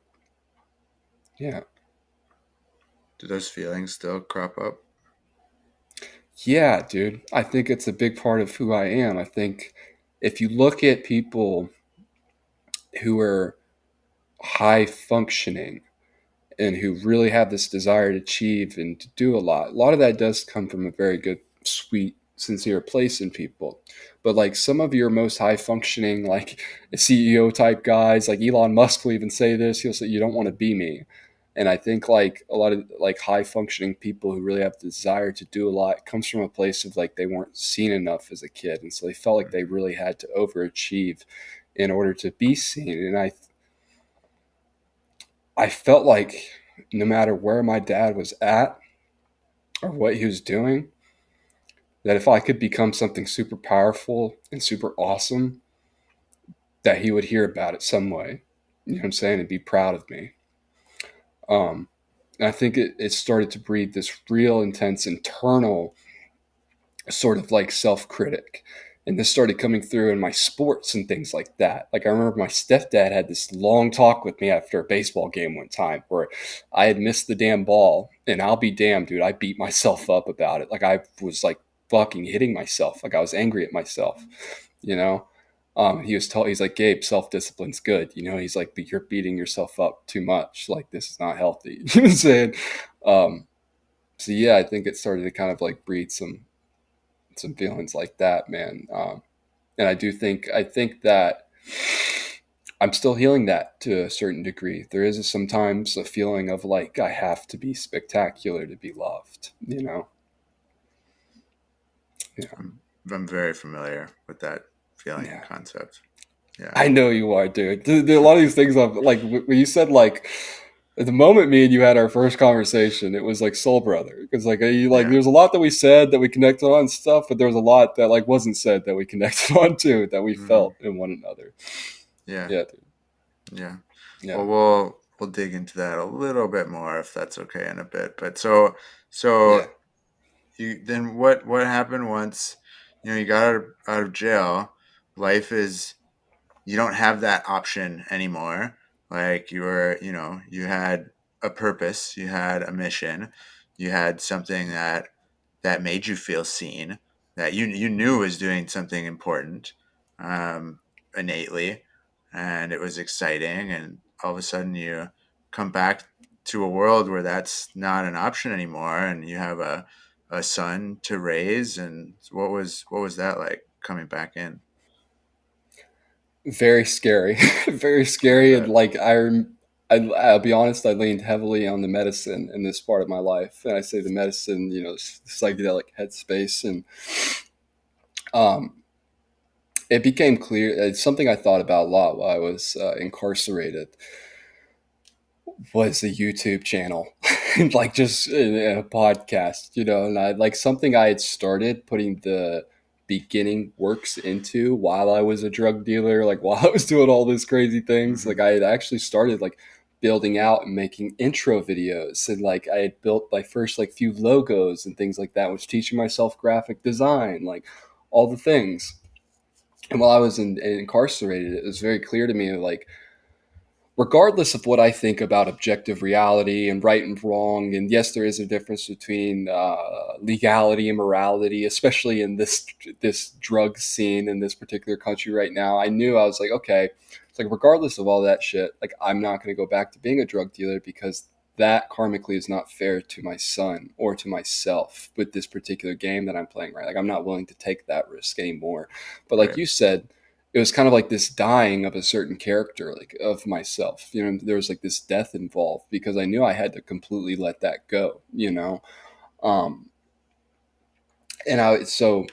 Yeah. Do those feelings still crop up? Yeah, dude. I think it's a big part of who I am. I think if you look at people who are high functioning and who really have this desire to achieve and to do a lot of that does come from a very good, sweet, sincere place in people. But like some of your most high functioning, like CEO type guys, like Elon Musk will even say this, he'll say, you don't want to be me. And I think like a lot of like high functioning people who really have the desire to do a lot comes from a place of like they weren't seen enough as a kid. And so they felt like they really had to overachieve in order to be seen. And I felt like no matter where my dad was at or what he was doing, that if I could become something super powerful and super awesome, that he would hear about it some way. You know what I'm saying? And be proud of me. Um, and I think it started to breed this real intense internal sort of like self critic. And this started coming through in my sports and things like that. Like I remember my stepdad had this long talk with me after a baseball game one time where I had missed the damn ball, and I'll be damned, dude, I beat myself up about it. Like I was like fucking hitting myself. Like I was angry at myself, you know? He's like, Gabe, self discipline's good. He's like, but you're beating yourself up too much. Like this is not healthy. You know what I'm saying? Um, so yeah, I think it started to kind of like breed some feelings like that, man. And I think that I'm still healing that to a certain degree. There is sometimes a feeling of like I have to be spectacular to be loved, you know? Yeah. I'm very familiar with that feeling and Yeah. concept. Yeah. I know you are, dude. There are a lot of these things of like when you said like at the moment me and you had our first conversation, it was like soul brother because Yeah. there's a lot that we said that we connected on and stuff, but there was a lot that like wasn't said that we connected on too that we Hmm. felt in one another. Yeah. Yeah, dude. Yeah. Yeah, Well, we'll dig into that a little bit more if that's okay in a bit. But so yeah. you then what happened once you got out of jail? Life is you don't have that option anymore. Like you had a purpose, you had a mission, you had something that made you feel seen, that you knew was doing something important, um, innately, and it was exciting. And all of a sudden, you come back to a world where that's not an option anymore, and you have a son to raise. And what was that like coming back in? Very scary, very I scary, and bet. like I'll be honest, I leaned heavily on the medicine in this part of my life, and I say the medicine, psychedelic headspace, and um, it became clear. It's something I thought about a lot while I was incarcerated. Was a YouTube channel, like just a podcast, and I like something I had started putting the beginning works into while I was a drug dealer, like while I was doing all these crazy things. Like Hmm. I had actually started like building out and making intro videos, and like I had built my first like few logos and things like that, was teaching myself graphic design, like all the things. And while I was incarcerated, it was very clear to me like regardless of what I think about objective reality and right and wrong, and yes, there is a difference between legality and morality, especially in this drug scene in this particular country right now. I knew I was like, okay, it's like regardless of all that shit, like I'm not going to go back to being a drug dealer because that karmically is not fair to my son or to myself with this particular game that I'm playing. Right, like I'm not willing to take that risk anymore. But like Right. you said, it was kind of like this dying of a certain character, like of myself. There was like this death involved because I knew I had to completely let that go. Um, and so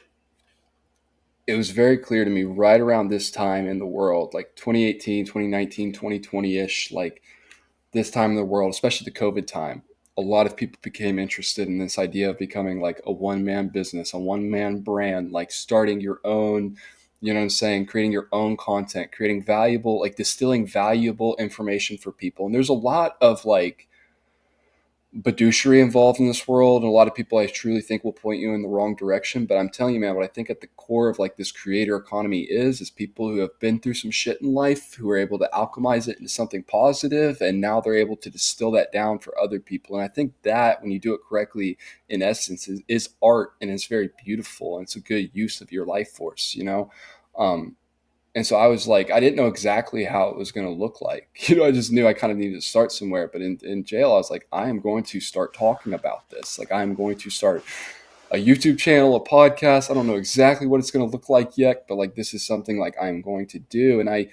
it was very clear to me right around this time in the world, like 2018, 2019, 2020 ish, like this time in the world, especially the COVID time, a lot of people became interested in this idea of becoming like a one man business, a one man brand, like starting your own, you know what I'm saying, creating your own content, creating valuable, like distilling valuable information for people. And there's a lot of like fiduciary involved in this world, and a lot of people I truly think will point you in the wrong direction. But I'm telling you, man, what I think at the core of like this creator economy is people who have been through some shit in life, who are able to alchemize it into something positive, and now they're able to distill that down for other people. And I think that when you do it correctly, in essence, is art, and it's very beautiful, and it's a good use of your life force. Um, and so I was like, I didn't know exactly how it was going to look like. I just knew I kind of needed to start somewhere. But in jail, I was like, I am going to start talking about this. Like, I'm going to start a YouTube channel, a podcast. I don't know exactly what it's going to look like yet, but like, this is something like I'm going to do. And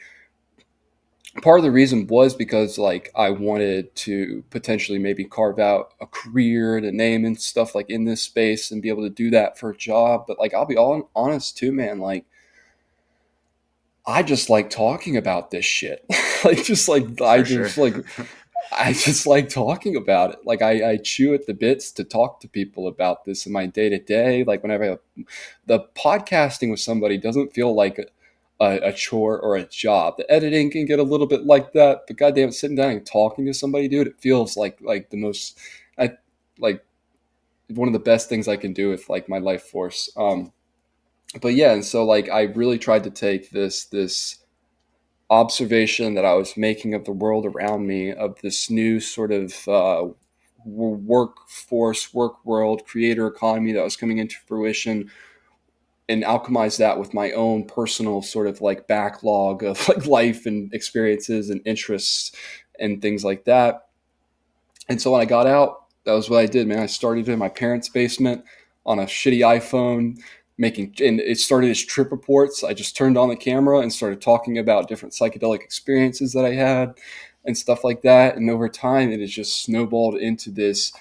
part of the reason was because like I wanted to potentially maybe carve out a career and a name and stuff like in this space and be able to do that for a job. But like, I'll be all honest too, man. Like, I just like talking about this shit. like just like For sure. I just like talking about it. Like I chew at the bits to talk to people about this in my day to day. Like whenever the podcasting with somebody doesn't feel like a chore or a job. The editing can get a little bit like that, but goddamn, sitting down and talking to somebody, dude, it feels like the most, I like one of the best things I can do with like my life force. But yeah, and so like I really tried to take this observation that I was making of the world around me, of this new sort of workforce, work world, creator economy that was coming into fruition, and alchemize that with my own personal sort of like backlog of like life and experiences and interests and things like that. And so when I got out, that was what I did, man. I started in my parents' basement on a shitty iPhone. making, and it started as trip reports. I just turned on the camera and started talking about different psychedelic experiences that I had and stuff like that. And over time, it has just snowballed into this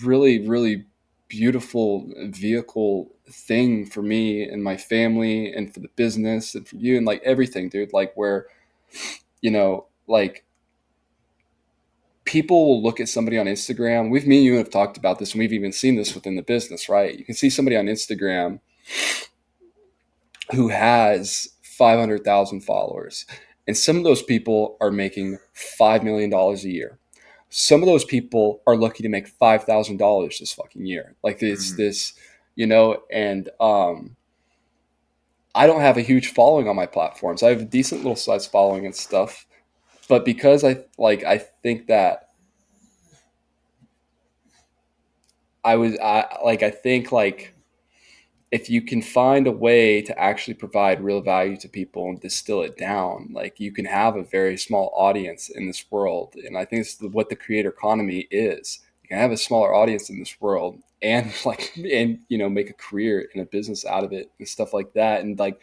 really, really beautiful vehicle thing for me and my family and for the business and for you and like everything, dude. Like where, like people will look at somebody on Instagram. Me and you have talked about this, and we've even seen this within the business, right? You can see somebody on Instagram who has 500,000 followers, and some of those people are making $5 million a year. Some of those people are lucky to make $5,000 this fucking year. Like it's Mhm. this, and I don't have a huge following on my platforms. I have a decent little size following and stuff, but because I think that I think like if you can find a way to actually provide real value to people and distill it down, like you can have a very small audience in this world. And I think it's what the creator economy is. You can have a smaller audience in this world and make a career and a business out of it and stuff like that. And like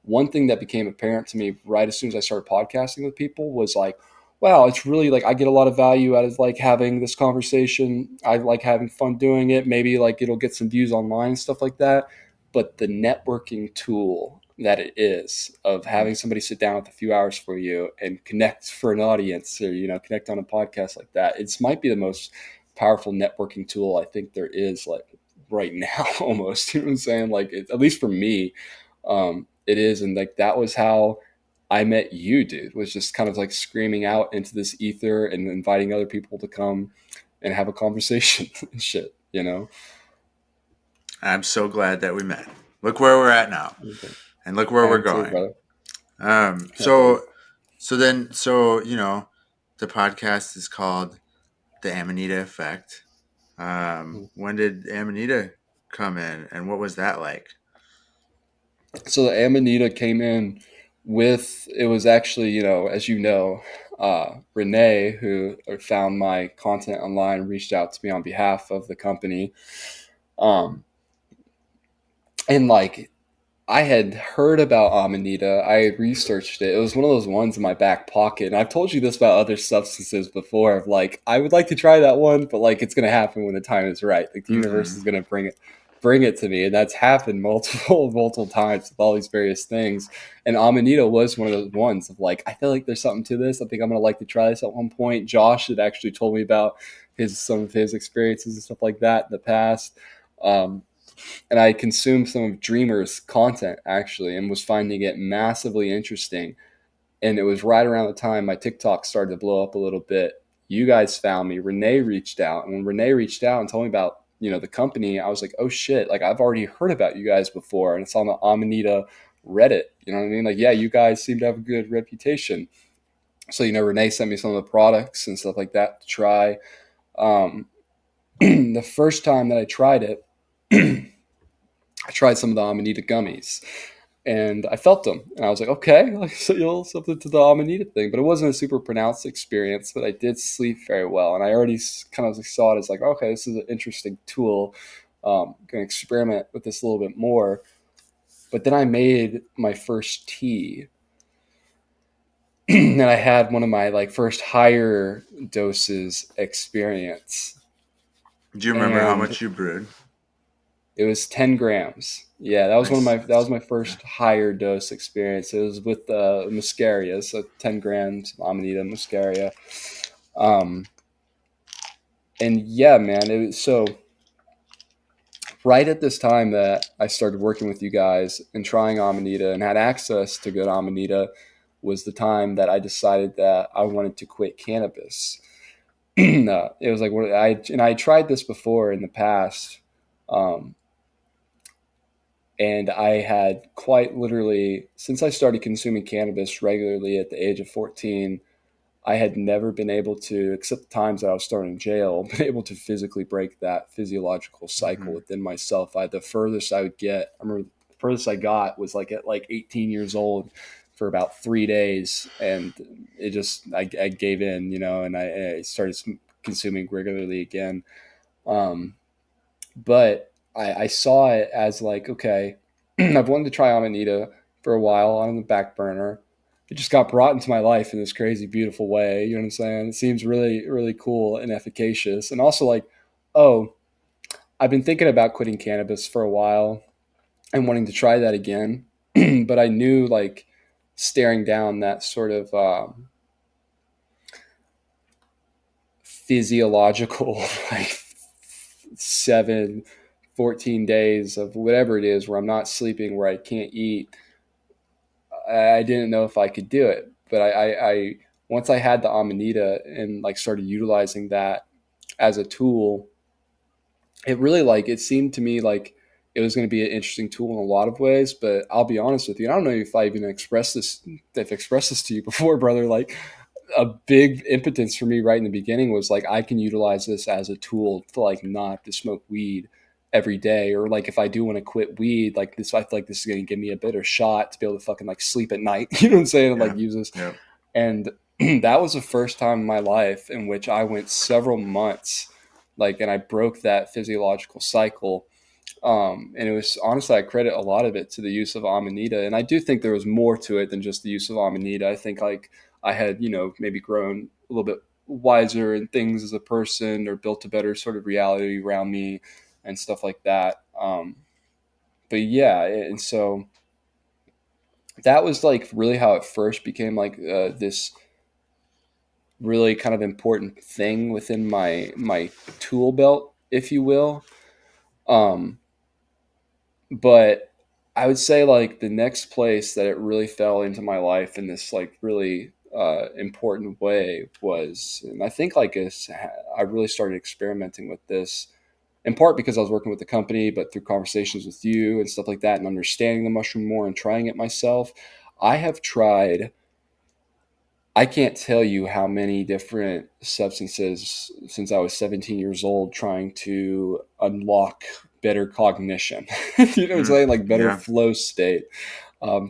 one thing that became apparent to me right as soon as I started podcasting with people was like, wow, it's really like I get a lot of value out of like having this conversation. I like having fun doing it. Maybe like it'll get some views online and stuff like that. But the networking tool that it is of having somebody sit down with a few hours for you and connect for an audience or, connect on a podcast like that, it's might be the most powerful networking tool I think there is like right now almost. You know what I'm saying? Like at least for me, it is. And like that was how I met you, dude, was just kind of like screaming out into this ether and inviting other people to come and have a conversation and shit. I'm so glad that we met. Look where we're at now, Okay. and look where I we're am too, going. brother. Um, Yeah, dude. so, so the podcast is called the Amanita Effect. When did Amanita come in, and what was that like? So the Amanita came in with, it was actually, as Renee, who found my content online, reached out to me on behalf of the company. Um, and like I had heard about Amanita. I had researched it. It was one of those ones in my back pocket. And I've told you this about other substances before. Of like, I would like to try that one, but like, it's going to happen when the time is right. Like, the universe Mm-hmm. is going to bring it to me, and that's happened multiple, multiple times with all these various things. And Amanita was one of those ones of like, I feel like there's something to this. I think I'm going to like to try this at one point. Josh had actually told me about some of his experiences and stuff like that in the past. Um, and I consumed some of Dreamer's content actually and was finding it massively interesting. And it was right around the time my TikTok started to blow up a little bit. You guys found me. Renee reached out, and when Renee reached out and told me about the company, I was like, oh shit! Like I've already heard about you guys before, and it's on the Amanita Reddit. You know what I mean? Like yeah, you guys seem to have a good reputation. So Renee sent me some of the products and stuff like that to try. Um, the first time that I tried it, I tried some of the Amanita gummies and I felt them, and I was like, okay, like so something to the Amanita thing, but it wasn't a super pronounced experience. But I did sleep very well, and I already kind of saw it as like, okay, this is an interesting tool. Going to experiment with this a little bit more. But then I made my first tea, and I had one of my like first higher doses experience, Do you remember how and much you brewed? it was 10 grams. Yeah, Nice. that was my Yeah. first higher dose experience. It was with muscaria, so 10 grams Amanita muscaria. Um, and yeah, man, so right at this time that I started working with you guys and trying Amanita and had access to good Amanita was the time that I decided that I wanted to quit cannabis. It was like I tried this before in the past. Um, And I had quite literally, since I started consuming cannabis regularly at the age of 14, I had never been able to, except the times that I was thrown in jail, been able to physically break that physiological cycle Mm-hmm. within myself. The furthest I would get, I remember the furthest I got was like at like 18 years old for about 3 days. And it just, I gave in, and I started consuming regularly again. But I saw it as like, okay, I've wanted to try Amanita for a while on the back burner. It just got brought into my life in this crazy, beautiful way. You know what I'm saying? It seems really, really cool and efficacious. And also, like, oh, I've been thinking about quitting cannabis for a while and wanting to try that again. But I knew, like, staring down that sort of physiological, like, 7, 14 days of whatever it is where I'm not sleeping, where I can't eat, I didn't know if I could do it. But I once I had the Amanita and like started utilizing that as a tool, it really, like, it seemed to me like it was going to be an interesting tool in a lot of ways. But I'll be honest with you, I don't know if I even expressed this, if I expressed this to you before, brother. Like, a big impotence for me right in the beginning was like, I can utilize this as a tool to like not have to smoke weed every day, or like if I do want to quit weed, like this, I feel like this is going to give me a better shot to be able to fucking like sleep at night. You know what I'm saying? And like Yeah. use this. Yeah. And that was the first time in my life in which I went several months, like, and I broke that physiological cycle. And it was, honestly, I credit a lot of it to the use of Amanita. And I do think there was more to it than just the use of Amanita. I think like I had, maybe grown a little bit wiser in things as a person, or built a better sort of reality around me and stuff like that. But yeah, and so that was like really how it first became like this really kind of important thing within my tool belt, if you will. Um, but I would say like the next place that it really fell into my life in this like really important way was, and I think like I really started experimenting with this in part because I was working with the company, but through conversations with you and stuff like that, and understanding the mushroom more and trying it myself. I have tried, I can't tell you how many different substances since I was 17 years old, trying to unlock better cognition. You know what I'm saying? Like better Yeah. flow state,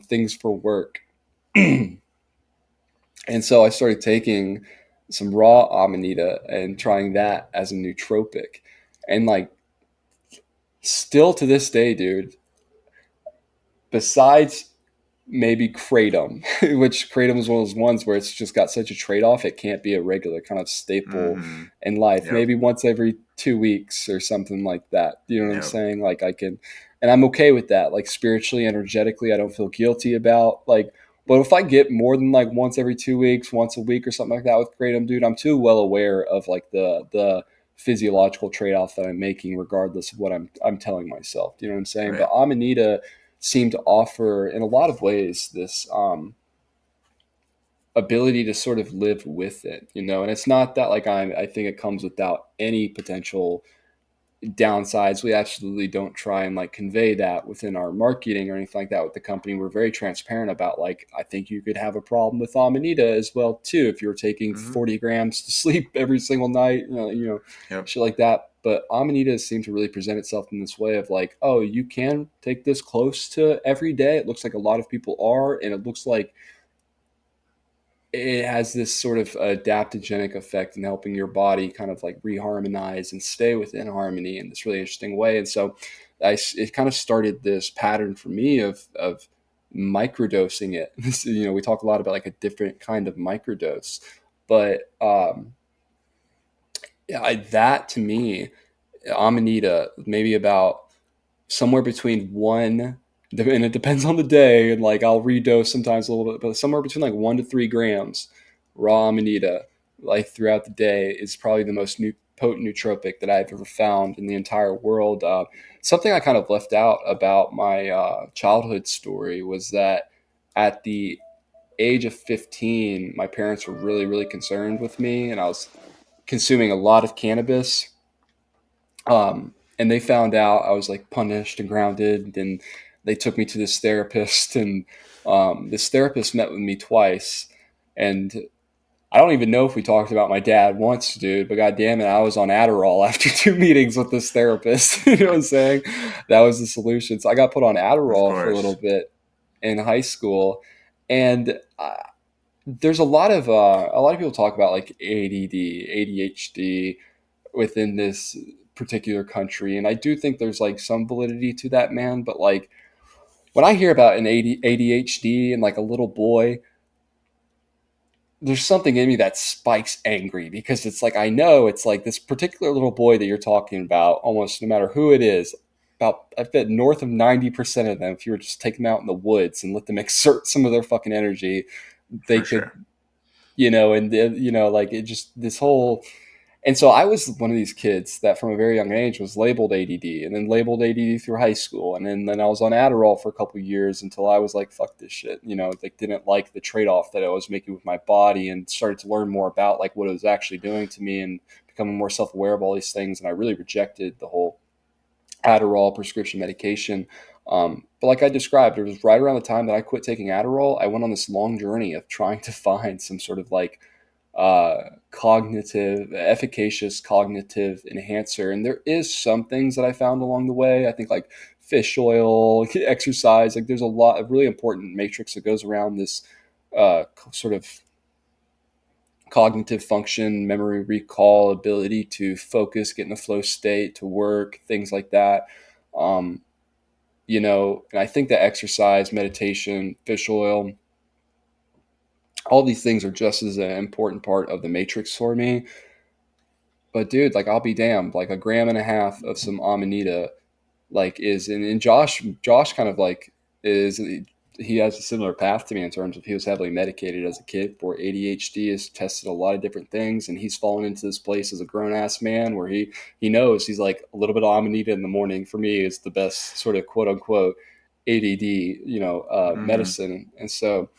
things for work. And so I started taking some raw amanita and trying that as a nootropic. And like, still to this day, dude, besides maybe kratom, which kratom is one of those ones where it's just got such a trade off. It can't be a regular kind of staple Mm-hmm. in life. Yep. Maybe once every 2 weeks or something like that. You know what I'm Yep. saying? Like, I can, and I'm okay with that. Like, spiritually, energetically, I don't feel guilty about like. But if I get more than like once every 2 weeks, once a week, or something like that with kratom, dude, I'm too well aware of like the physiological trade off that I'm making, regardless of what I'm telling myself. You know what I'm saying? Right. But Amanita seem to offer in a lot of ways this ability to sort of live with it, and it's not that like I think it comes without any potential downsides. We absolutely don't try and like convey that within our marketing or anything like that with the company. We're very transparent about like, I think you could have a problem with Amanita as well too if you're taking Mm-hmm. 40 grams to sleep every single night, Yep. shit like that. But Amanita seems to really present itself in this way of like, oh, you can take this close to every day. It looks like a lot of people are, and it looks like it has this sort of adaptogenic effect in helping your body kind of like reharmonize and stay within harmony in this really interesting way. And so it kind of started this pattern for me of microdosing it. We talk a lot about like a different kind of microdose, but yeah, that to me, Amanita, maybe about somewhere between one, and it depends on the day, and like I'll redose sometimes a little bit, but somewhere between like 1 to 3 grams raw amanita, like throughout the day, is probably the most potent nootropic that I've ever found in the entire world. Something I kind of left out about my childhood story was that at the age of 15, my parents were really, really concerned with me, and I was consuming a lot of cannabis. And they found out I was like punished and grounded, and they took me to this therapist, and this therapist met with me twice, and I don't even know if we talked about my dad once, dude, but god damn it, I was on Adderall after 2 meetings with this therapist. You know what I'm saying? That was the solution. So I got put on Of Adderall for a little course. bit in high school, and there's a lot of people talk about like ADD, ADHD within this particular country. And I do think there's like some validity to that, man. But like when I hear about an ADHD and like a little boy, there's something in me that spikes angry because it's like I know it's like this particular little boy that you're talking about, almost no matter who it is, about I bet north of 90% of them, if you were just take them out in the woods and let them exert some of their fucking energy, they For could, sure. like it just this whole. And so I was one of these kids that from a very young age was labeled ADD and then labeled ADD through high school. And then I was on Adderall for a couple of years until I was like, fuck this shit. Like didn't like the trade-off that I was making with my body and started to learn more about like what it was actually doing to me and becoming more self-aware of all these things. And I really rejected the whole Adderall prescription medication. But like I described, it was right around the time that I quit taking Adderall. I went on this long journey of trying to find some sort of like efficacious cognitive enhancer. And there is some things that I found along the way. I think like fish oil, exercise, like there's a lot of really important matrix that goes around this sort of cognitive function, memory recall, ability to focus, get in a flow state, to work, things like that. Um, and I think that exercise, meditation, fish oil, all these things are just as an important part of the matrix for me. But dude, like I'll be damned, like a gram and a half of some Amanita, like is and Josh kind of like is he has a similar path to me in terms of he was heavily medicated as a kid for ADHD, has tested a lot of different things, and he's fallen into this place as a grown ass man where he knows he's like a little bit of Amanita in the morning for me is the best sort of quote unquote ADD Mm-hmm. medicine. And so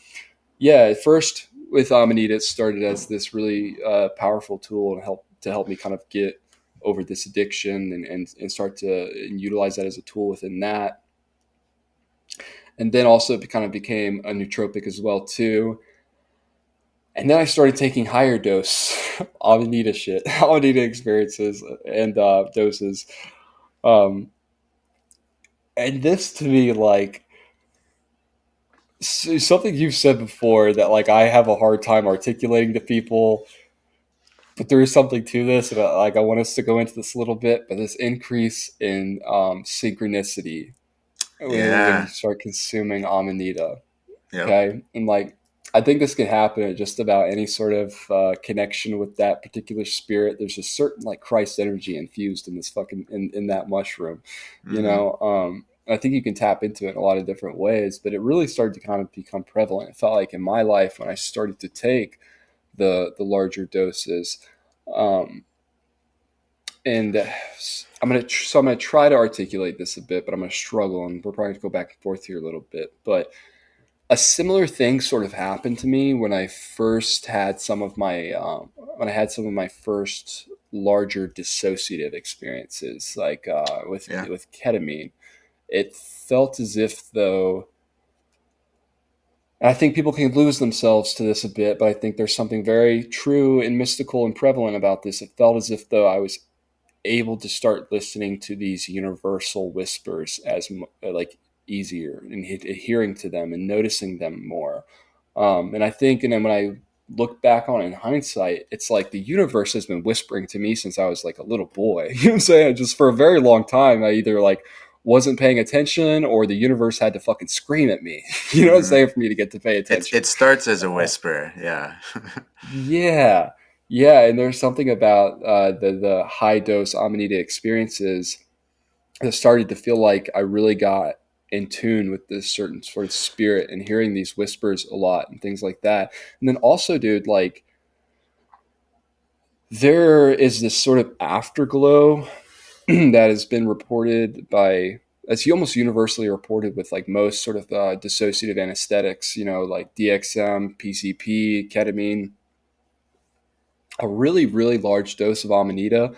yeah, at first with Amanita, it started as this really powerful tool to help me kind of get over this addiction and start to utilize that as a tool within that. And then also it kind of became a nootropic as well too. And then I started taking higher dose Amanita shit, Amanita experiences and doses. Um, and this to me, like something you've said before that like I have a hard time articulating to people, but there is something to this, and like I want us to go into this a little bit. But this increase in synchronicity when you Yeah. start consuming Amanita, Yep. okay, and like I think this can happen at just about any sort of connection with that particular spirit. There's a certain like Christ energy infused in this fucking in that mushroom, Mm-hmm. I think you can tap into it in a lot of different ways, but it really started to kind of become prevalent. It felt like in my life when I started to take the larger doses. Um, and I'm gonna try to articulate this a bit, but I'm gonna struggle, and we're probably gonna go back and forth here a little bit. But a similar thing sort of happened to me when I first had some of my first larger dissociative experiences, like Yeah. with ketamine. It felt as if though and I think people can lose themselves to this a bit, but I think there's something very true and mystical and prevalent about this. It felt as if though I was able to start listening to these universal whispers as like easier and adhering to them and noticing them more. And I think, and then when I look back on it in hindsight, it's like the universe has been whispering to me since I was like a little boy. You know what I'm saying? Just for a very long time, I either like wasn't paying attention or the universe had to fucking scream at me. You know what I'm Mm-hmm. saying? For me to get to pay It attention. starts as a whisper. Yeah. Yeah. Yeah. And there's something about the high dose Amanita experiences that started to feel like I really got in tune with this certain sort of spirit and hearing these whispers a lot and things like that. And then also, dude, like there is this sort of afterglow that has been reported by it's almost universally reported with like most sort of dissociative anesthetics, like DXM, PCP, ketamine, a really, really large dose of Amanita.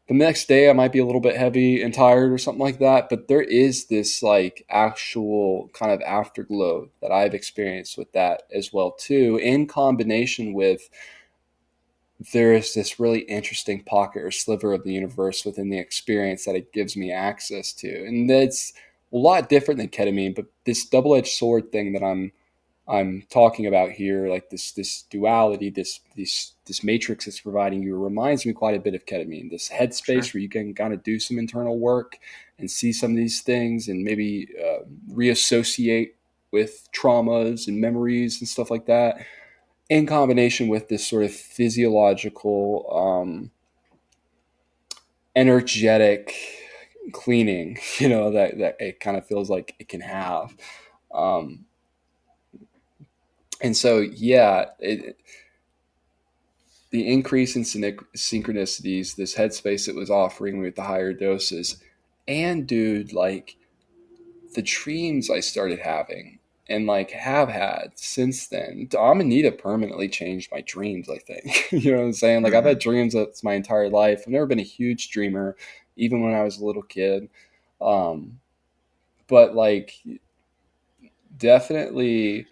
The next day I might be a little bit heavy and tired or something like that, but there is this like actual kind of afterglow that I've experienced with that as well too, in combination with there is this really interesting pocket or sliver of the universe within the experience that it gives me access to. And that's a lot different than ketamine, but this double-edged sword thing that I'm I'm talking about here, like this duality, this matrix it's providing you, reminds me quite a bit of ketamine. This headspace Sure. where you can kind of do some internal work and see some of these things, and maybe reassociate with traumas and memories and stuff like that, in combination with this sort of physiological, energetic cleaning, that it kind of feels like it can have. Um, and so, yeah, the increase in synchronicities, this headspace it was offering with the higher doses, and dude, like the dreams I started having and like have had since then. Amanita permanently changed my dreams, I think. You know what I'm saying? Like I've had Hmm. dreams that's my entire life. I've never been a huge dreamer, even when I was a little kid. Um, but like definitely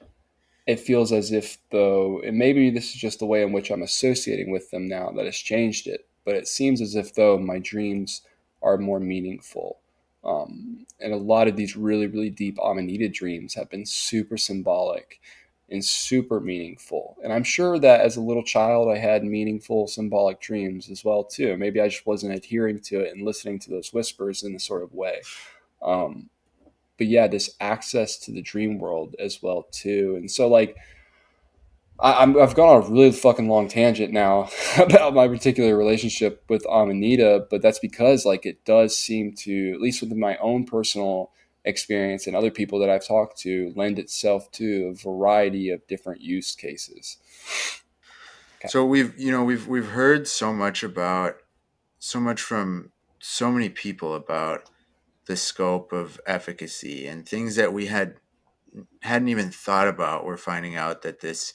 it feels as if though, and maybe this is just the way in which I'm associating with them now that has changed it, but it seems as if though my dreams are more meaningful. And a lot of these really, really deep Amanita dreams have been super symbolic and super meaningful. And I'm sure that as a little child, I had meaningful symbolic dreams as well too. Maybe I just wasn't adhering to it and listening to those whispers in a sort of way. Um, but yeah, this access to the dream world as well too. And so like I've gone on a really fucking long tangent now about my particular relationship with Amanita, but that's because like it does seem to, at least within my own personal experience and other people that I've talked to, lend itself to a variety of different use cases. Okay. So we've heard so much from so many people about the scope of efficacy and things that we hadn't even thought about. We're finding out that this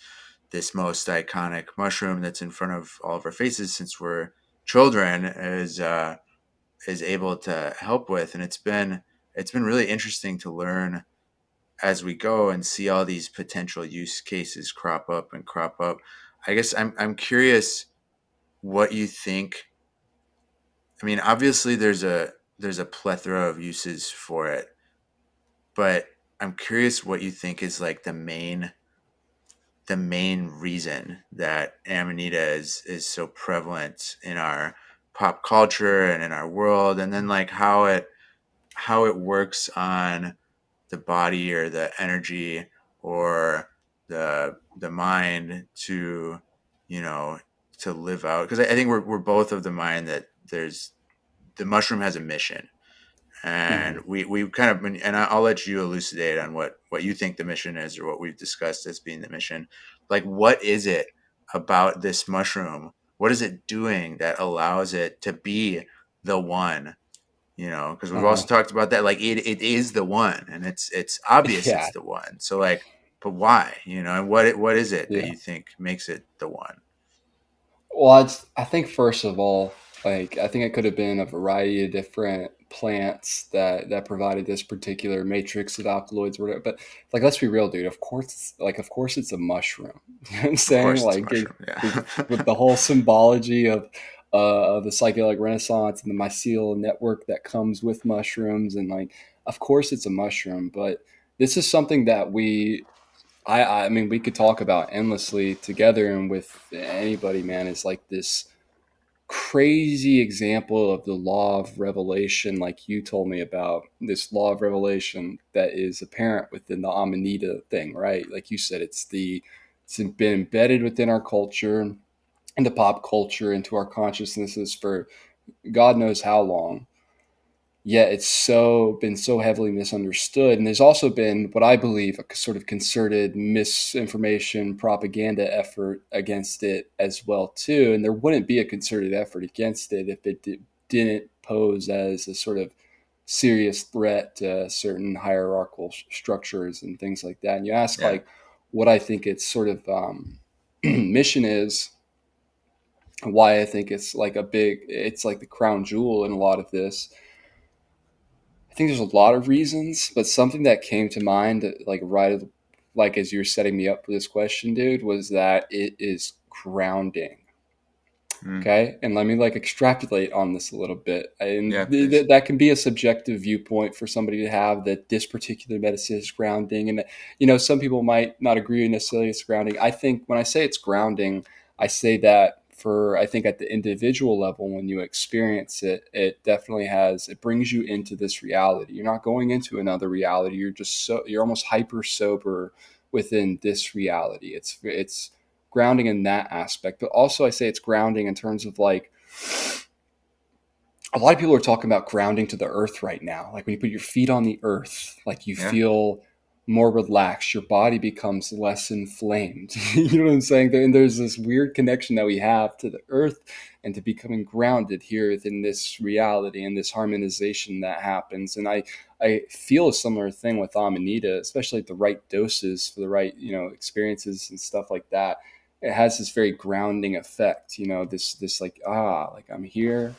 most iconic mushroom that's in front of all of our faces since we're children is able to help with, and it's been really interesting to learn as we go and see all these potential use cases crop up and crop up. I guess I'm curious what you think. I mean, obviously there's a plethora of uses for it, but I'm curious what you think is like the main reason that Amanita is so prevalent in our pop culture and in our world, and then like how it works on the body or the energy or the mind to you know to live out, because I think we're both of the mind that there's the mushroom has a mission, and Mm-hmm. we kind of, and I'll let you elucidate on what you think the mission is, or what we've discussed as being the mission. Like, what is it about this mushroom, what is it doing that allows it to be the one? Because we've Uh-huh. also talked about that, like it is the one, and it's obvious Yeah. it's the one. So like, but why? And what is it that Yeah. you think makes it the one? Well, I think first of all, like I think it could have been a variety of different plants that provided this particular matrix of alkaloids or whatever. But like, let's be real, dude. Of course, it's a mushroom. You know what I'm Of saying? course it's a Like, mushroom. with Yeah. the whole symbology of the psychedelic renaissance and the mycelial network that comes with mushrooms, and like, of course, it's a mushroom. But this is something that I mean, we could talk about endlessly together and with anybody, man. Is like this crazy example of the law of revelation, like you told me about this law of revelation that is apparent within the Amanita thing, right? Like you said, it's been embedded within our culture, into pop culture, into our consciousnesses for God knows how long. Yet it's been so heavily misunderstood, and there's also been what I believe a sort of concerted misinformation propaganda effort against it as well too. And there wouldn't be a concerted effort against it if didn't pose as a sort of serious threat to certain hierarchical structures and things like that. And you ask Yeah. like what I think its sort of mission is, why I think it's like the crown jewel in a lot of this. I think there's a lot of reasons, but something that came to mind, like as you're setting me up for this question, dude, was that it is grounding. Mm. Okay. And let me like extrapolate on this a little bit. Yeah, And please. that can be a subjective viewpoint for somebody to have, that this particular medicine is grounding. And, some people might not agree necessarily it's grounding. I think when I say it's grounding, I say that I think at the individual level, when you experience it, it definitely it brings you into this reality. You're not going into another reality. You're almost hyper sober within this reality. It's grounding in that aspect. But also, I say it's grounding in terms of like, a lot of people are talking about grounding to the earth right now. Like when you put your feet on the earth, like you Yeah. feel more relaxed, your body becomes less inflamed. You know what I'm saying? And there's this weird connection that we have to the earth and to becoming grounded here within this reality and this harmonization that happens. And I feel a similar thing with Amanita, especially at the right doses for the right, experiences and stuff like that. It has this very grounding effect, this like, like I'm here,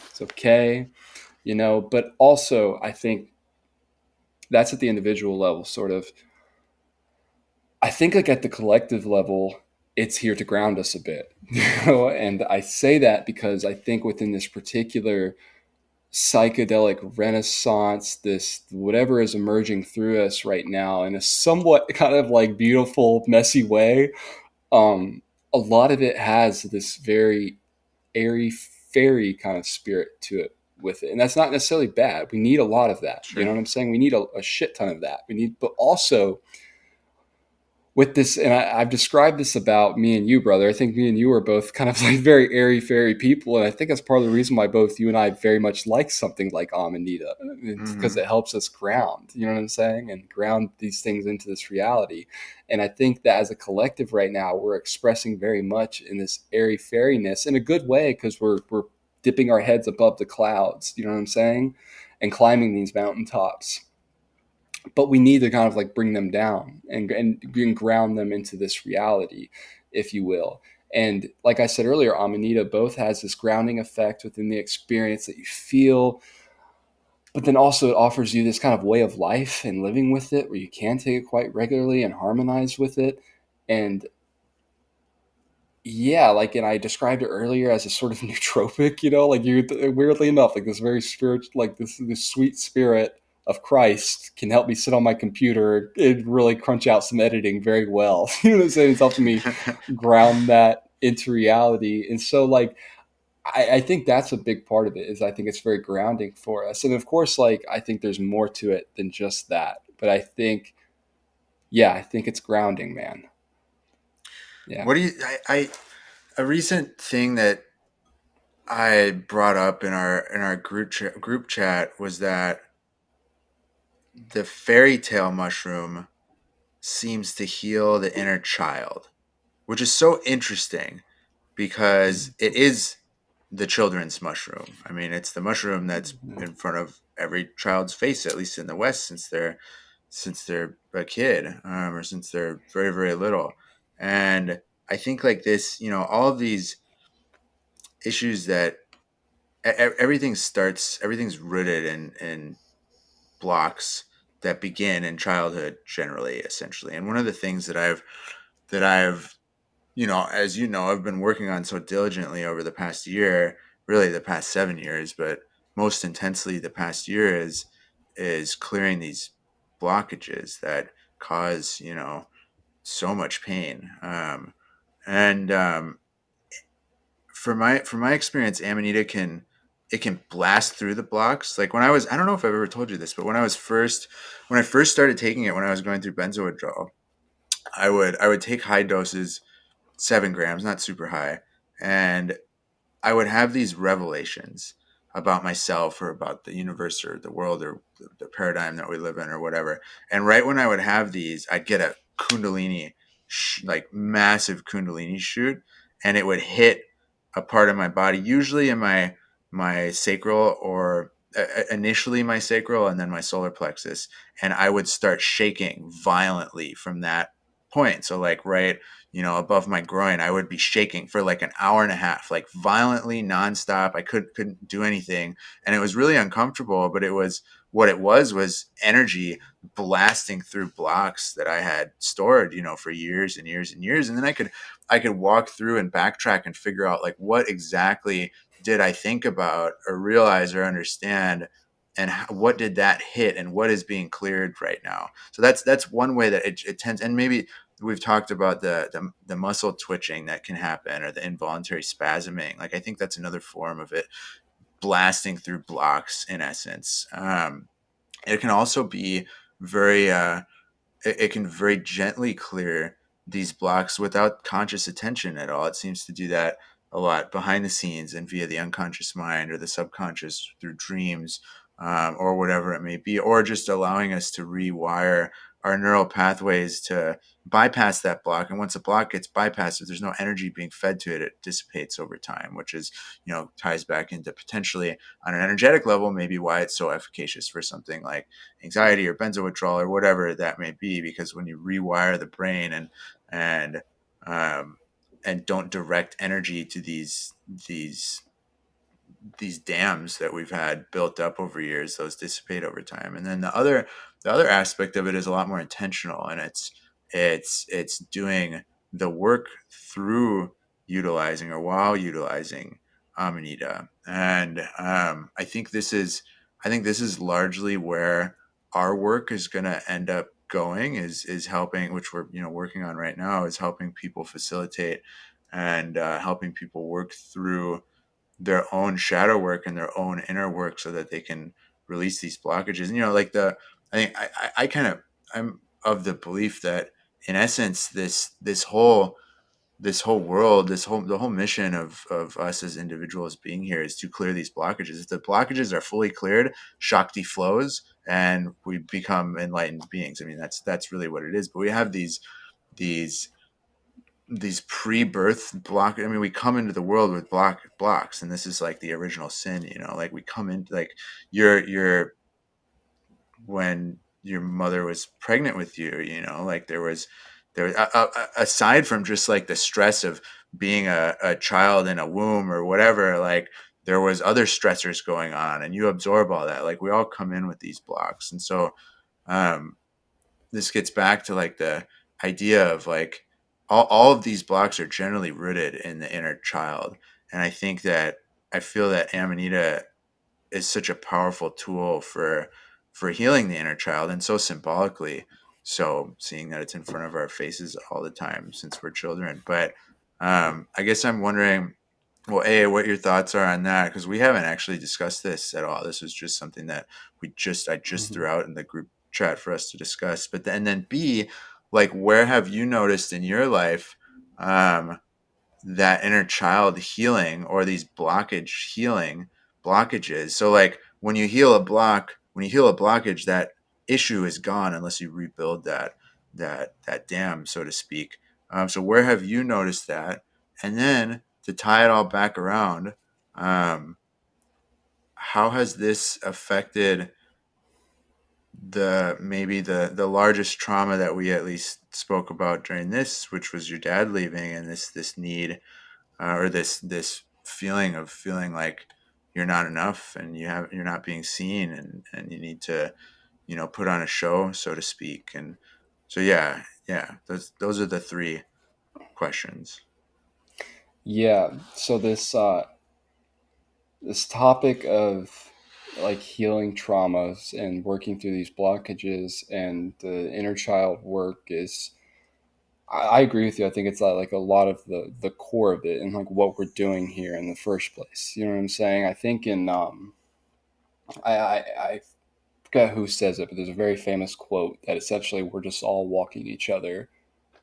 it's okay, but also I think that's at the individual level, sort of. I think like at the collective level, it's here to ground us a bit, and I say that because I think within this particular psychedelic renaissance, this whatever is emerging through us right now in a somewhat kind of like beautiful, messy way, a lot of it has this very airy fairy kind of spirit to it with it, and that's not necessarily bad. We need a lot of that, you know Sure. what I'm saying? We need a shit ton of that. We need, but also with this, and I've described this about me and you, brother. I think me and you are both kind of like very airy fairy people, and I think that's part of the reason why both you and I very much like something like Amanita. It's because Hmm. it helps us ground, you know what I'm saying, and ground these things into this reality. And I think that as a collective right now, we're expressing very much in this airy fairiness in a good way, because we're dipping our heads above the clouds, you know what I'm saying, and climbing these mountaintops, but we need to kind of like bring them down and ground them into this reality, if you will. And like I said earlier, Amanita both has this grounding effect within the experience that you feel, but then also it offers you this kind of way of life and living with it where you can take it quite regularly and harmonize with it. And yeah, like, and I described it earlier as a sort of nootropic, like you, weirdly enough, like this very spirit, like this sweet spirit of Christ can help me sit on my computer and really crunch out some editing very well. You know what I'm saying? It's helping me ground that into reality. And so like, I think that's a big part of it, is I think it's very grounding for us. And of course, like, I think there's more to it than just that, but I think, yeah, I think it's grounding, man. Yeah. What do you? A recent thing that I brought up in our group chat was that the fairy tale mushroom seems to heal the inner child, which is so interesting because it is the children's mushroom. I mean, it's the mushroom that's in front of every child's face, at least in the West, since they're a kid, or since they're very very little. And I think like this, all of these issues that everything's rooted in blocks that begin in childhood generally, essentially. And one of the things that I've as you know, I've been working on so diligently over the past year, really the past 7 years, but most intensely the past year is clearing these blockages that cause, so much pain. And For my experience, Amanita can blast through the blocks. Like I don't know if I've ever told you this, but when I first started taking it, when I was going through benzo withdrawal, I would take high doses, 7 grams, not super high, and I would have these revelations about myself or about the universe or the world or the paradigm that we live in or whatever. And right when I would have these, I'd get a kundalini, like massive kundalini shoot, and it would hit a part of my body, usually in my sacral or initially my sacral and then my solar plexus, and I would start shaking violently from that point. So like right above my groin, I would be shaking for like an hour and a half, like violently nonstop. I couldn't do anything. And it was really uncomfortable, but it was what it was energy blasting through blocks that I had stored, for years and years and years. And then I could walk through and backtrack and figure out like what exactly did I think about or realize or understand, and what did that hit and what is being cleared right now. So that's one way that it tends. And maybe we've talked about the muscle twitching that can happen, or the involuntary spasming. Like I think that's another form of it blasting through blocks in essence. It can also be very it can very gently clear these blocks without conscious attention at all. It seems to do that a lot behind the scenes and via the unconscious mind or the subconscious through dreams, or whatever it may be, or just allowing us to rewire our neural pathways to bypass that block. And once a block gets bypassed, if there's no energy being fed to it, it dissipates over time, which is, ties back into potentially on an energetic level, maybe why it's so efficacious for something like anxiety or benzo withdrawal or whatever that may be. Because when you rewire the brain and um, and don't direct energy to these dams that we've had built up over years, those dissipate over time. And then the other aspect of it is a lot more intentional, and it's doing the work through utilizing or while utilizing Amanita. And I think this is largely where our work is going to end up going, is helping, which we're working on right now, is helping people facilitate and helping people work through their own shadow work and their own inner work so that they can release these blockages. And like I think I kind of, I'm of the belief that in essence this whole world, the whole mission of us as individuals being here is to clear these blockages. If the blockages are fully cleared, Shakti flows and we become enlightened beings. I mean, that's really what it is. But we have these these pre-birth block. I mean, we come into the world with blocks, and this is like the original sin. Like we come in, like you're when your mother was pregnant with you. Like there was aside from just like the stress of being a child in a womb or whatever, like there was other stressors going on, and you absorb all that. Like we all come in with these blocks. And so um this gets back to like the idea of like all of these blocks are generally rooted in the inner child. And I feel that Amanita is such a powerful tool for healing the inner child, and so symbolically, so seeing that it's in front of our faces all the time since we're children. But I guess I'm wondering, well, what your thoughts are on that, because we haven't actually discussed this at all. This was just something that I just threw Mhm. out in the group chat for us to discuss. But then B, like where have you noticed in your life um, that inner child healing, or these blockages? So like when you heal a blockage, that issue is gone unless you rebuild that dam, so to speak. So where have you noticed that? And then to tie it all back around, um, how has this affected the largest trauma that we at least spoke about during this, which was your dad leaving, and this need, or this feeling like you're not enough, and you're not being seen, and you need to put on a show, so to speak. And so yeah, those are the three questions. Yeah. So this topic of like healing traumas and working through these blockages and the inner child work is, I agree with you. I think it's like a lot of the core of it and like what we're doing here in the first place. You know what I'm saying? I think in I forget who says it, but there's a very famous quote that essentially we're just all walking each other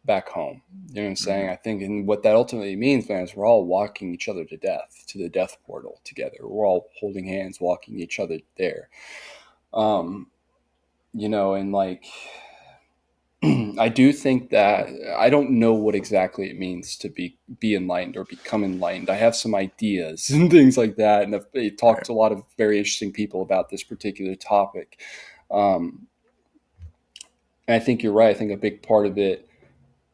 back home. You know what I'm saying? Hmm. I think, and what that ultimately means, man, is we're all walking each other to death, to the death portal together. We're all holding hands, walking each other there. Um, and like, I do think that I don't know what exactly it means to be enlightened or become enlightened. I have some ideas and things like that, and I've talked Right. to a lot of very interesting people about this particular topic. Um, and I think you're right. I think a big part of it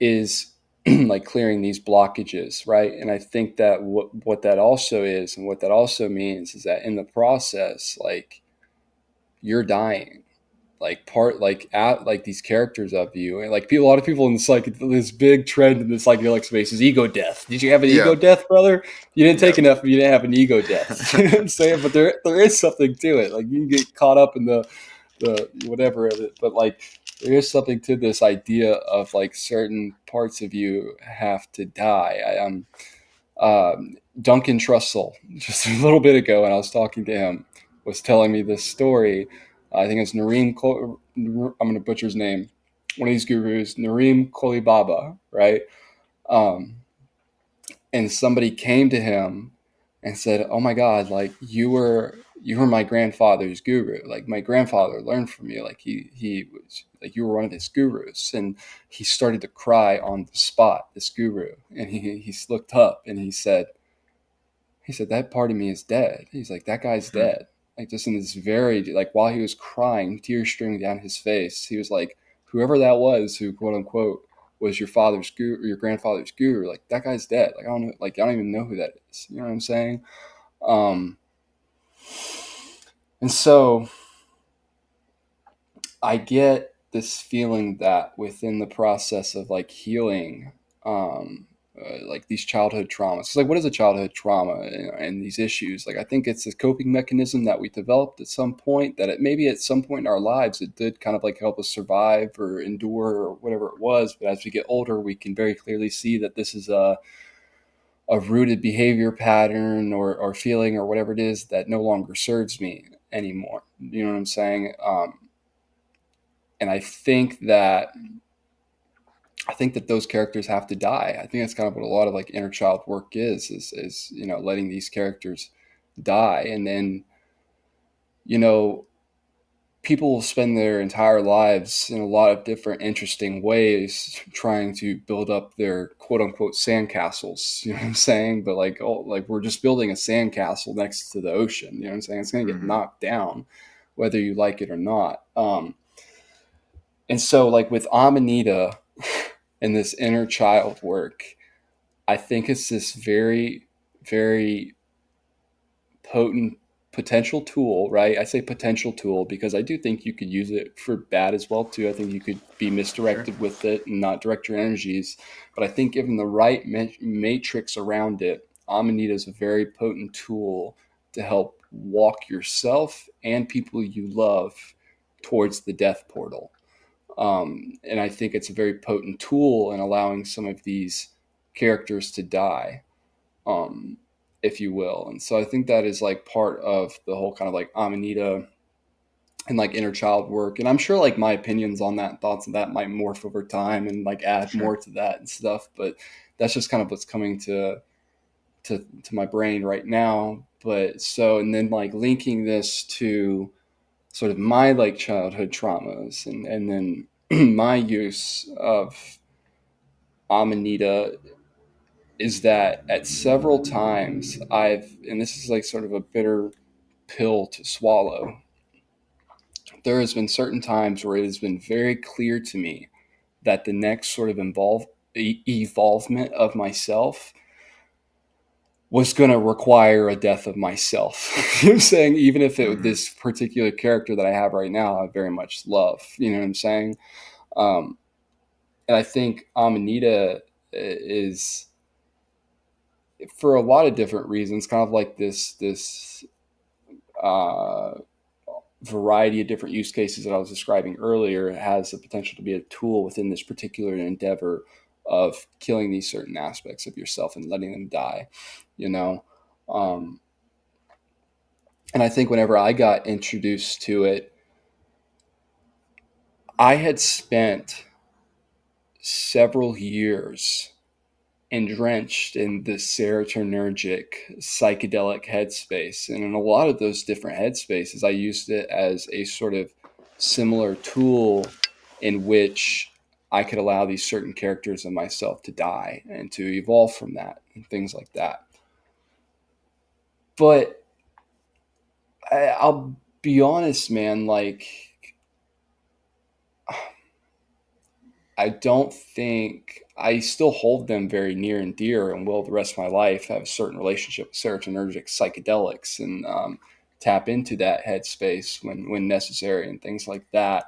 is like clearing these blockages, right? And I think that what that also is, and what that also means, is that in the process, like you're dying. Like part like at like these characters of you, and like people, a lot of people in this big trend in the psychedelic space is ego death. Did you have an Yeah. ego death, brother? You didn't Yeah. take enough. You didn't have an ego death. You know what I'm saying? But there is something to it. Like you can get caught up in the whatever of it, but like there is something to this idea of like certain parts of you have to die. Duncan Trussell just a little bit ago, and I was talking to him, was telling me this story. I think it's I'm going to butcher his name. One of these gurus, Nareem Kolibaba, right? Um, and somebody came to him and said, "Oh my God, like you were my grandfather's guru. Like my grandfather learned from you. Like he was like you were one of his gurus." And he started to cry on the spot. This guru, and he looked up and he said that part of me is dead. He's like, that guy's Hmm. dead. Like just in this very like while he was crying, tears streaming down his face, he was like, whoever that was who quote unquote was your father's guru or your grandfather's guru, like that guy's dead. Like I don't know, like I don't even know who that is. You know what I'm saying? Um, and so I get this feeling that within the process of like healing, like these childhood traumas. It's like, what is a childhood trauma and these issues? Like, I think it's a coping mechanism that we developed at some point. That it maybe at some point in our lives it did kind of like help us survive or endure or whatever it was. But as we get older, we can very clearly see that this is a rooted behavior pattern or feeling or whatever it is that no longer serves me anymore. You know what I'm saying? And I think that those characters have to die. I think that's kind of what a lot of like inner child work is you know letting these characters die, and then you know people will spend their entire lives in a lot of different interesting ways trying to build up their quote unquote sandcastles. You know what I'm saying? But like oh like we're just building a sandcastle next to the ocean. You know what I'm saying? It's going to get Hmm. knocked down whether you like it or not. And so like with Amanita and this inner child work, I think it's this very, very potent potential tool, right? I say potential tool because I do think you could use it for bad as well too. I think you could be Sure. misdirected with it and not direct your energies. But I think given the right matrix around it, Amanita is a very potent tool to help walk yourself and people you love towards the death portal. And I think it's a very potent tool in allowing some of these characters to die, um, if you will. And so I think that is like part of the whole kind of like Amanita and like inner child work. And I'm sure like my opinions on that and thoughts on that might morph over time and like add Sure. more to that and stuff. But that's just kind of what's coming to my brain right now. But so, and then like linking this to sort of my like childhood traumas and then my use of Amanita is that at several times and this is like sort of a bitter pill to swallow, there has been certain times where it has been very clear to me that the next sort of evolvement of myself was going to require a death of myself. You know what I'm saying? Even if Hmm. this particular character that I have right now, I very much love. You know what I'm saying? Um, and I think Amanita is, for a lot of different reasons, kind of like this uh, variety of different use cases that I was describing earlier, has the potential to be a tool within this particular endeavor of killing these certain aspects of yourself and letting them die. You know, um, and I think whenever I got introduced to it, I had spent several years and drenched in this serotonergic psychedelic headspace. And in a lot of those different headspaces, I used it as a sort of similar tool in which I could allow these certain characters of myself to die and to evolve from that and things like that. But I'll be honest, man, like, I don't think I still hold them very near and dear and will the rest of my life have a certain relationship with serotonergic psychedelics and tap into that headspace when necessary and things like that.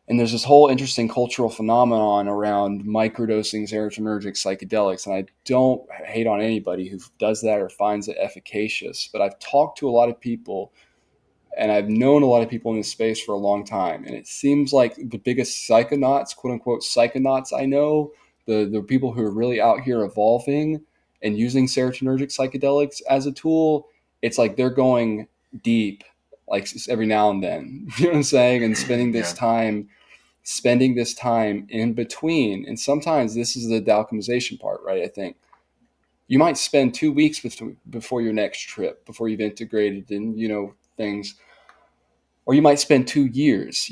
And there's this whole interesting cultural phenomenon around microdosing serotonergic psychedelics. And I don't hate on anybody who does that or finds it efficacious, but I've talked to a lot of people and I've known a lot of people in this space for a long time. And it seems like the biggest psychonauts, quote unquote psychonauts I know, the people who are really out here evolving and using serotonergic psychedelics as a tool, it's like they're going deep, like every now and then, you know what I'm saying? And Yeah. spending this time in between. And sometimes this is the alchemization part, right? I think you might spend 2 weeks before your next trip, before you've integrated in, things, or you might spend 2 years,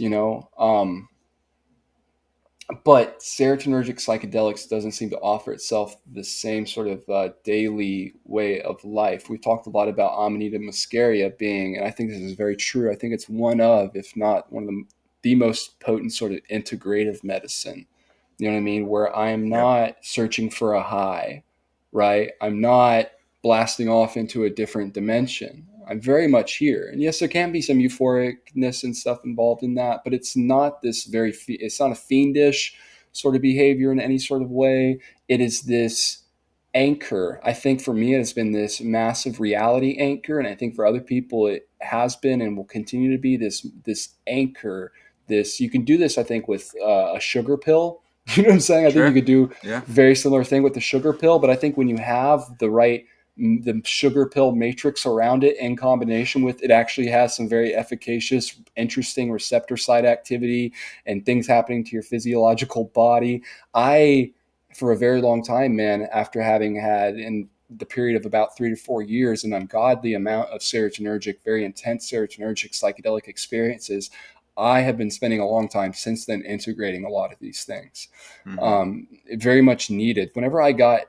but serotonergic psychedelics doesn't seem to offer itself the same sort of daily way of life. We've talked a lot about Amanita muscaria being, and I think this is very true. I think it's one of, if not one of the most potent sort of integrative medicine. You know what I mean? Where I am Yep. not searching for a high, right? I'm not blasting off into a different dimension. I'm very much here. And yes, there can be some euphoricness and stuff involved in that, but it's not this it's not a fiendish sort of behavior in any sort of way. It is this anchor. I think for me, it has been this massive reality anchor. And I think for other people, it has been and will continue to be this anchor. You can do this, I think, with a sugar pill. You know what I'm saying? I think you Sure. could do Yeah. a very similar thing with the sugar pill, but I think when you have the sugar pill matrix around it in combination with it actually has some very efficacious, interesting receptor site activity and things happening to your physiological body. I, for a very long time, man, after having had in the period of about 3 to 4 years an ungodly amount of serotonergic, very intense serotonergic psychedelic experiences, I have been spending a long time since then integrating a lot of these things. Mm-hmm. Very much needed. Whenever I got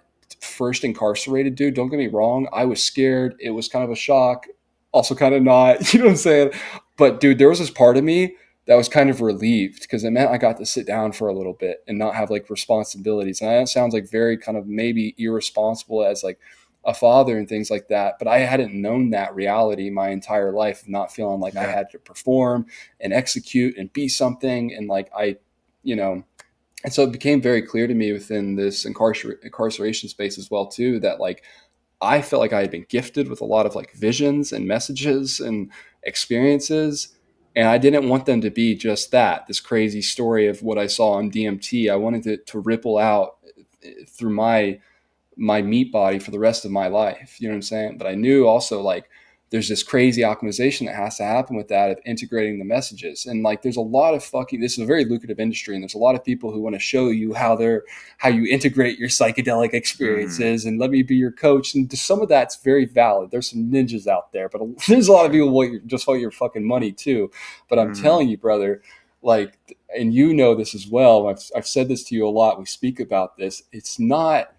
first incarcerated, dude, don't get me wrong, I was scared. It was kind of a shock, also kind of not. You know what I'm saying? But dude, there was this part of me that was kind of relieved because it meant I got to sit down for a little bit and not have like responsibilities. And that sounds like very kind of maybe irresponsible as like a father and things like that. But I hadn't known that reality my entire life, of not feeling like I Yeah. had to perform and execute and be something. And like you know, and so it became very clear to me within this incarceration space as well too that like I felt like I had been gifted with a lot of like visions and messages and experiences, and I didn't want them to be just that, this crazy story of what I saw on DMT. I wanted it to ripple out through my meat body for the rest of my life. You know what I'm saying? But I knew also like there's this crazy optimization that has to happen with that of integrating the messages. And like there's a lot of this is a very lucrative industry and there's a lot of people who want to show you how you integrate your psychedelic Mm-hmm. experiences and let me be your coach. And some of that's very valid. There's some ninjas out there, but there's a lot of Sure. people who just want your fucking money too. But I'm Mm-hmm. telling you, brother, like, and you know this as well. I've said this to you a lot. We speak about this. It's not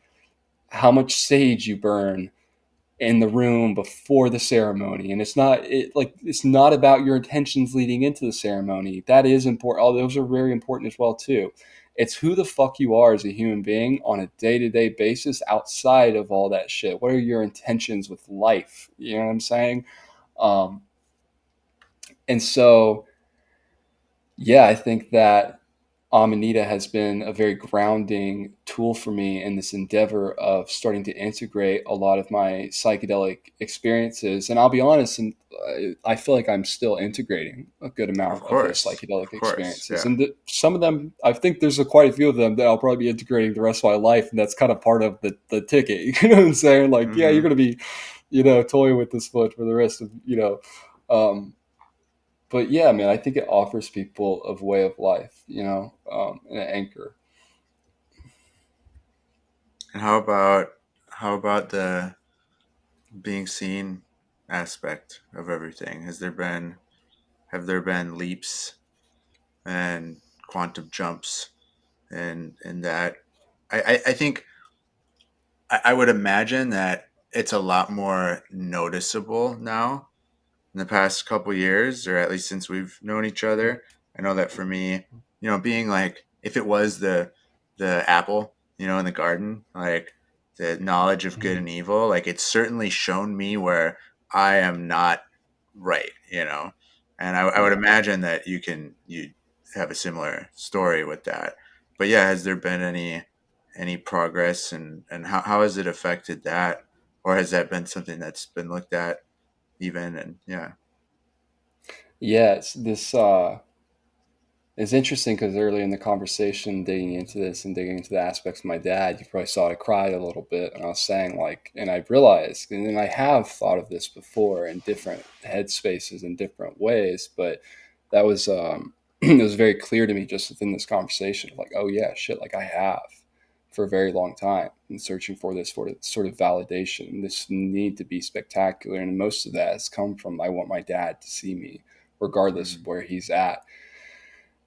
how much sage you burn in the room before the ceremony, and it's not about your intentions leading into the ceremony. That is important. All those are very important as well too. It's who the fuck you are as a human being on a day-to-day basis outside of all that shit. What are your intentions with life? You know what I'm saying? um, and so yeah, I think that Amanita has been a very grounding tool for me in this endeavor of starting to integrate a lot of my psychedelic experiences. And I'll be honest, and I feel like I'm still integrating a good Of amount of those course. psychedelic Of course. experiences. Yeah. And some of them, I think there's quite a few of them that I'll probably be integrating the rest of my life. And that's kind of part of the ticket. You know what I'm saying? Like, yeah, you're Mm-hmm. going to be, toying with this foot for the rest of, um, but yeah, man, I think it offers people a way of life, and an anchor. And how about the being seen aspect of everything? Have there been leaps and quantum jumps and that? I think I would imagine that it's a lot more noticeable now in the past couple years, or at least since we've known each other. I know that for me, being like, if it was the apple, in the garden, like the knowledge of good Mhm. and evil, like it's certainly shown me where I am not. right, you know. And I would Yeah. imagine that you have a similar story with that. But yeah, has there been any progress, and how has it affected that, or has that been something that's been looked at even? And yeah. Yeah, it's interesting because early in the conversation, digging into this and digging into the aspects of my dad, you probably saw I cried a little bit, and I was saying like, and I realized, and then I have thought of this before in different headspaces in different ways, but that was it was very clear to me just within this conversation, like, oh yeah, shit, like I have for a very long time and searching for this sort of validation, this need to be spectacular, and most of that has come from I want my dad to see me, regardless of Mm, where he's at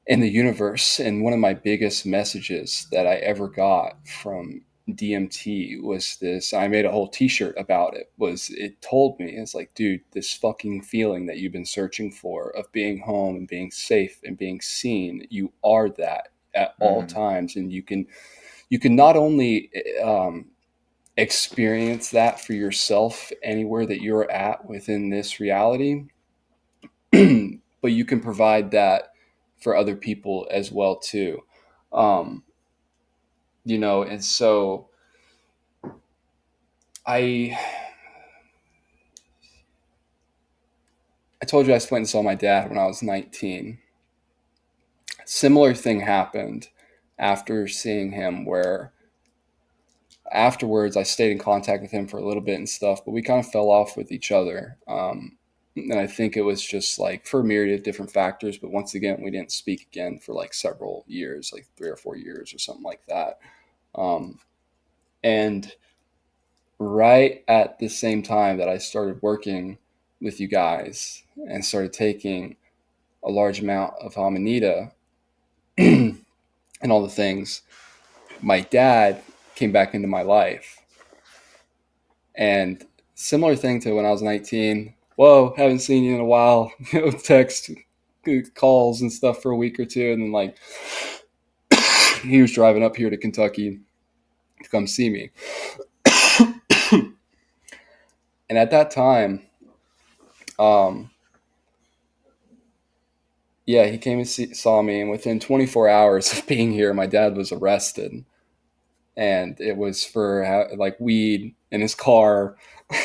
in the universe. And one of my biggest messages that I ever got from DMT was this. I made a whole t-shirt about it. Was it told me, it's like, dude, this fucking feeling that you've been searching for of being home and being safe and being seen, you are that at all mm, times. And you can not only experience that for yourself anywhere that you're at within this reality, but you can provide that for other people as well too. Um, and so I I told you I went and saw my dad when I was 19. Similar thing happened after seeing him, where afterwards I stayed in contact with him for a little bit and stuff, but we kind of fell off with each other. And I think it was just like for a myriad of different factors, but once again, we didn't speak again for like several years, like 3 or 4 years or something like that. Um, and right at the same time that I started working with you guys and started taking a large amount of Amanita and all the things, my dad came back into my life. And similar thing to when I was 19. Whoa, haven't seen you in a while. Text, calls, and stuff for a week or two. And then, like, he was driving up here to Kentucky to come see me. And at that time, um, yeah, he came and saw me, and within 24 hours of being here, my dad was arrested, and it was for like weed in his car,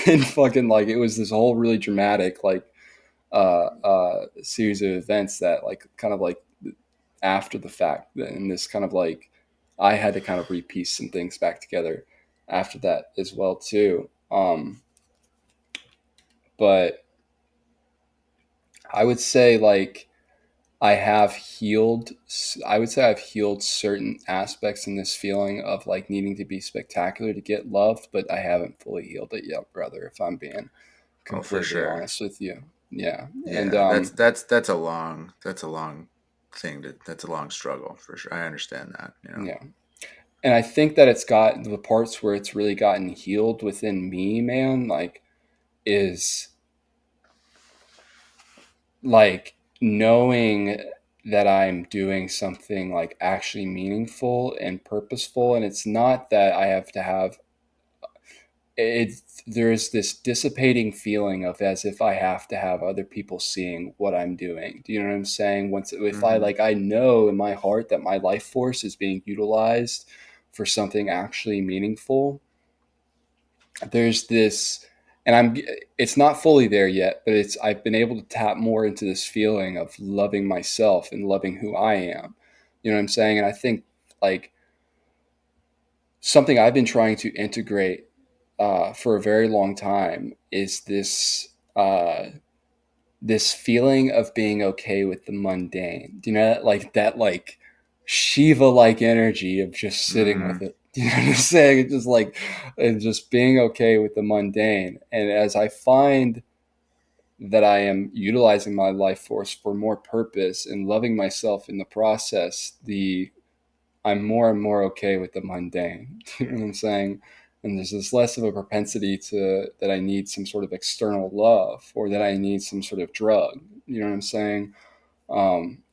and fucking like it was this whole really dramatic like series of events that like kind of like after the fact, and this kind of like I had to kind of repiece some things back together after that as well too. But I would say like I have healed. I would say I've healed certain aspects in this feeling of like needing to be spectacular to get loved, but I haven't fully healed it yet, brother. If I'm being oh, for completely sure. honest with you, yeah, and Yeah, that's a long thing that's a long struggle for sure. I understand that, you know. yeah, and I think that it's got the parts where it's really gotten healed within me, man. Like, is like knowing that I'm doing something like actually meaningful and purposeful, and it's not that I have to have it. There's this dissipating feeling of as if I have to have other people seeing what I'm doing. Do you know what I'm saying? Once if I Hmm. like I know in my heart that my life force is being utilized for something actually meaningful, there's this, and it's not fully there yet, but it's I've been able to tap more into this feeling of loving myself and loving who I am. You know what I'm saying? And I think like something I've been trying to integrate for a very long time is this feeling of being okay with the mundane. Do you know that, like that like Shiva like energy of just sitting with Hmm. it? You know what I'm saying? It's just like and just being okay with the mundane. And as I find that I am utilizing my life force for more purpose and loving myself in the process, the I'm more and more okay with the mundane. You know what I'm saying? And there's this less of a propensity to that I need some sort of external love or that I need some sort of drug. You know what I'm saying?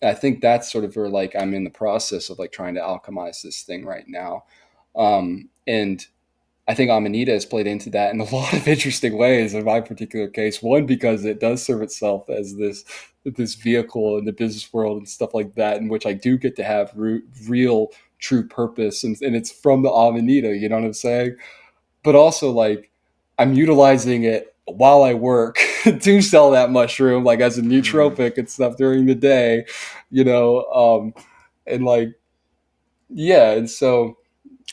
I think that's sort of where like I'm in the process of like trying to alchemize this thing right now. And I think Amanita has played into that in a lot of interesting ways in my particular case. One, because it does serve itself as this vehicle in the business world and stuff like that, in which I do get to have real, true purpose, and it's from the Amanita. You know what I'm saying? But also, like, I'm utilizing it while I work to sell that mushroom, like as a Mm-hmm. nootropic and stuff during the day. You know, and like, yeah, and so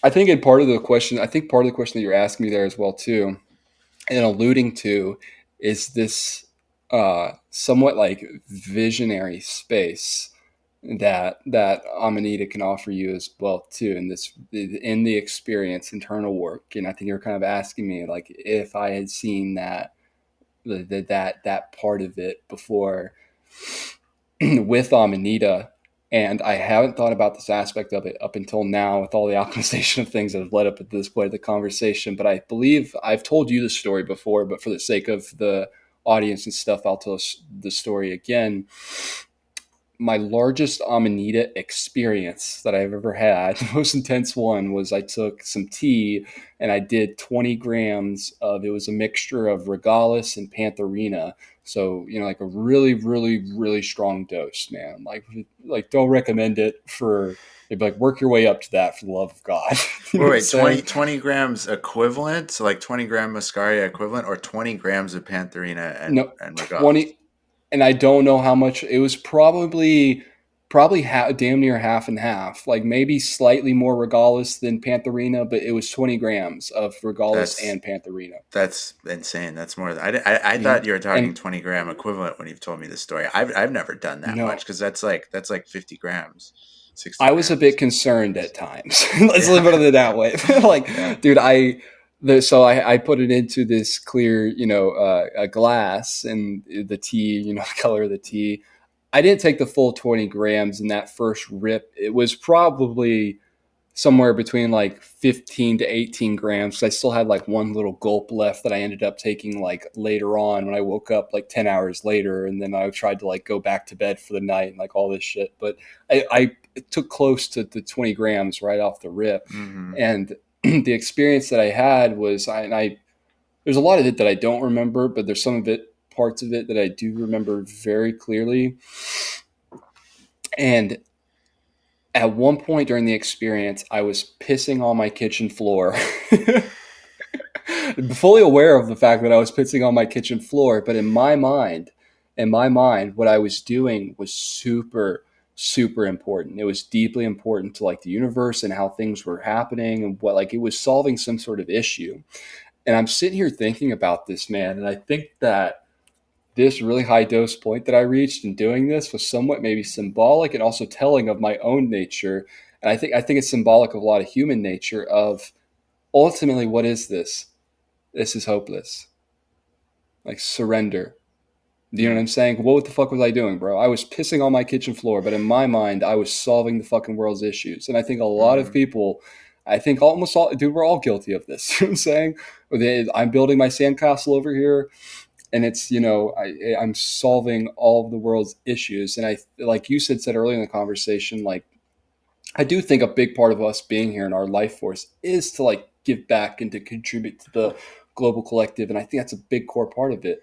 I think part of the question that you're asking me there as well too, and alluding to, is this somewhat like visionary space that Amanita can offer you as well too in the experience internal work. And I think you're kind of asking me like if I had seen that part of it before with Amanita. And I haven't thought about this aspect of it up until now with all the optimization of things that have led up to this point of the conversation. But I believe I've told you the story before, but for the sake of the audience and stuff, I'll tell the story again. My largest Amanita experience that I've ever had, the most intense one, was I took some tea and I did 20 grams of, it was a mixture of Regalis and Pantherina. So, you know, like a really, really, really strong dose, man. Like don't recommend it for, like, work your way up to that for the love of God. You know Wait, what I'm wait, saying? 20 grams equivalent, so like 20 gram muscaria equivalent, or 20 grams of pantherina No, and regalis? 20, and I don't know how much it was. Probably damn near half and half. Like maybe slightly more Regalis than Pantherina, but it was 20 grams of Regalis That's and Pantherina. that's insane. That's more than I You know, thought you were talking and 20-gram equivalent when you've told me this story. I've never done that much no, because that's like 50 grams, 60 I was a bit grams. concerned at times. Let's Yeah. put it that way. Yeah. Like, dude, so I put it into this clear, a glass, and the tea, the color of the tea. I didn't take the full 20 grams in that first rip. It was probably somewhere between like 15 to 18 grams. So I still had like one little gulp left that I ended up taking like later on when I woke up like 10 hours later. And then I tried to like go back to bed for the night and like all this shit. But I took close to the 20 grams right off the rip. Mm-hmm. And the experience that I had was, there's a lot of it that I don't remember, but there's some of it, parts of it that I do remember very clearly. And at one point during the experience, I was pissing on my kitchen floor. Fully aware of the fact that I was pissing on my kitchen floor, but in my mind, what I was doing was super, super important. It was deeply important to like the universe and how things were happening, and what, like, it was solving some sort of issue. And I'm sitting here thinking about this, man, and I think that this really high dose point that I reached in doing this was somewhat maybe symbolic and also telling of my own nature. And I think it's symbolic of a lot of human nature of, ultimately, what is this? This is hopeless. Like, surrender. Do you know what Mm. I'm saying? What the fuck was I doing, bro? I was pissing on my kitchen floor, but in my mind, I was solving the fucking world's issues. And I think a lot of Mm-hmm. people, I think almost all, dude, we're all guilty of this. You know what I'm saying? I'm building my sandcastle over here, and it's, I'm solving all of the world's issues. And I, like you said earlier in the conversation, like, I do think a big part of us being here in our life force is to like give back and to contribute to the global collective. And I think that's a big core part of it.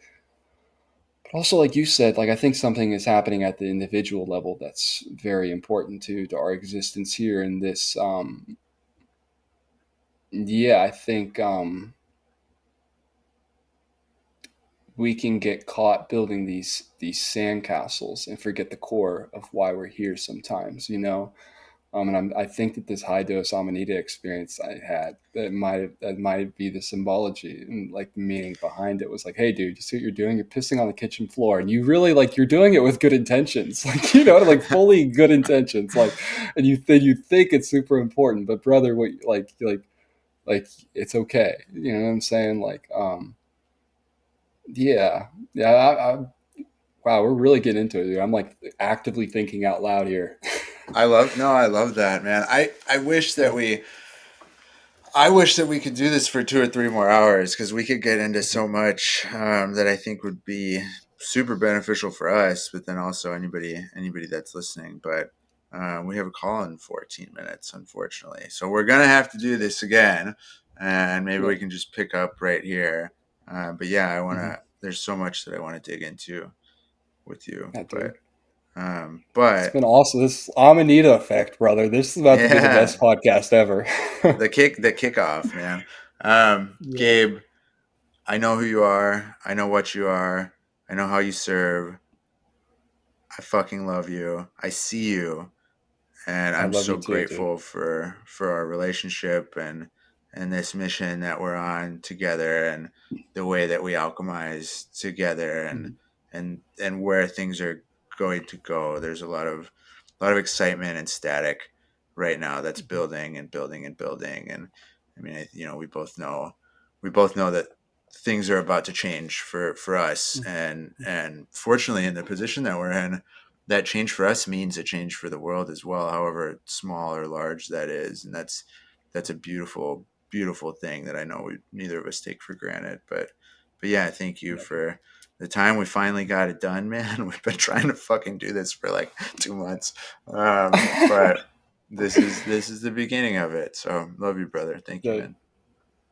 But also, like you said, like, I think something is happening at the individual level that's very important to our existence here in this. Yeah, I think we can get caught building these sandcastles and forget the core of why we're here sometimes, and I think that this high dose Amanita experience I had, that might be the symbology and like the meaning behind it, was like, hey, dude, you see what you're doing? You're pissing on the kitchen floor, and you really, like, you're doing it with good intentions, like, like fully good intentions, like, and you think it's super important, but brother, what, like it's okay, you know what I'm saying? Like, yeah, yeah, wow, we're really getting into it, dude. I'm like actively thinking out loud here. I love that, man. I wish that we could do this for 2 or 3 more hours because we could get into so much that I think would be super beneficial for us, but then also anybody that's listening. But we have a call in 14 minutes, unfortunately, so we're gonna have to do this again. and maybe Yeah. we can just pick up right here. But yeah, I want Hmm. to. There's so much that I want to dig into with you, Yeah, dude. It's but been awesome. This Amanita Effect, brother. This is about to be the yeah, best podcast ever. the kickoff, man. Yeah, Gabe, I know who you are. I know what you are. I know how you serve. I fucking love you. I see you, and I I'm love you so too, dude. grateful for our relationship and this mission that we're on together, and the way that we alchemize together, Mhm. and where things are going to go. There's a lot of excitement and static right now that's building and building and building. And I mean, we both know that things are about to change for us, and fortunately, in the position that we're in, that change for us means a change for the world as well, however small or large that is. And that's a beautiful, beautiful thing that I know neither of us take for granted. But yeah, thank you Yeah, dude. for the time we finally got it done, man. We've been trying to fucking do this for like 2 months. But this is the beginning of it. So love you, brother. Thank you, Dude, man.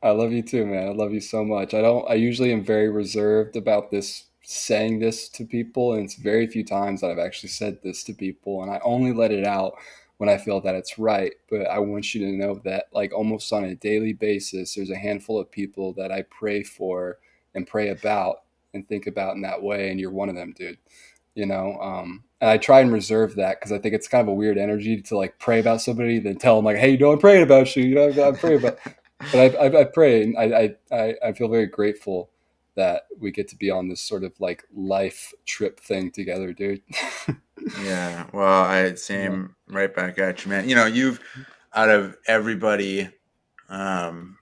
I love you too, man. I love you so much. I usually am very reserved about this, saying this to people, and it's very few times that I've actually said this to people, and I only let it out when I feel that it's right. But I want you to know that, like, almost on a daily basis, there's a handful of people that I pray for and pray about and think about in that way, and you're one of them, dude. And I try and reserve that because I think it's kind of a weird energy to like pray about somebody, then tell them like, "Hey, I'm praying about you." I'm praying about, but I pray, and I feel very grateful that we get to be on this sort of like life trip thing together, dude. Yeah, well, I Yeah. same right back at you, man. You've out of everybody, um,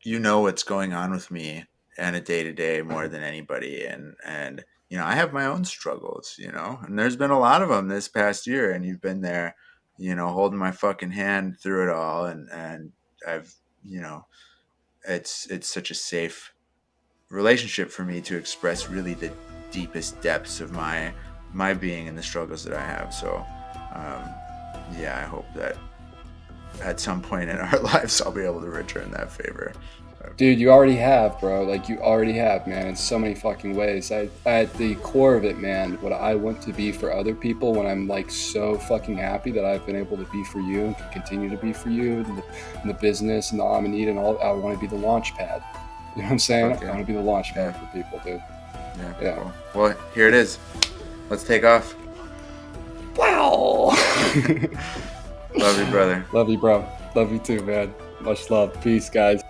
what's going on with me and a day to day more than anybody, and I have my own struggles, and there's been a lot of them this past year, and you've been there, holding my fucking hand through it all, and I've, you know, it's such a safe relationship for me to express really the deepest depths of my being and the struggles that I have. So, um, yeah, I hope that at some point in our lives I'll be able to return that favor. Dude, you already have, bro. Like, you already have, man, in so many fucking ways. At the core of it, man, what I want to be for other people when I'm like so fucking happy that I've been able to be for you and can continue to be for you in the business and the Amanita and all, I want to be the launch pad. You know what I'm saying? Fuck I yeah, want to be the launch yeah, pad for people, dude. yeah. Yeah. Cool. Well, here it is. Let's take off. Wow. Love you, brother. Love you, bro. Love you too, man. Much love. Peace, guys.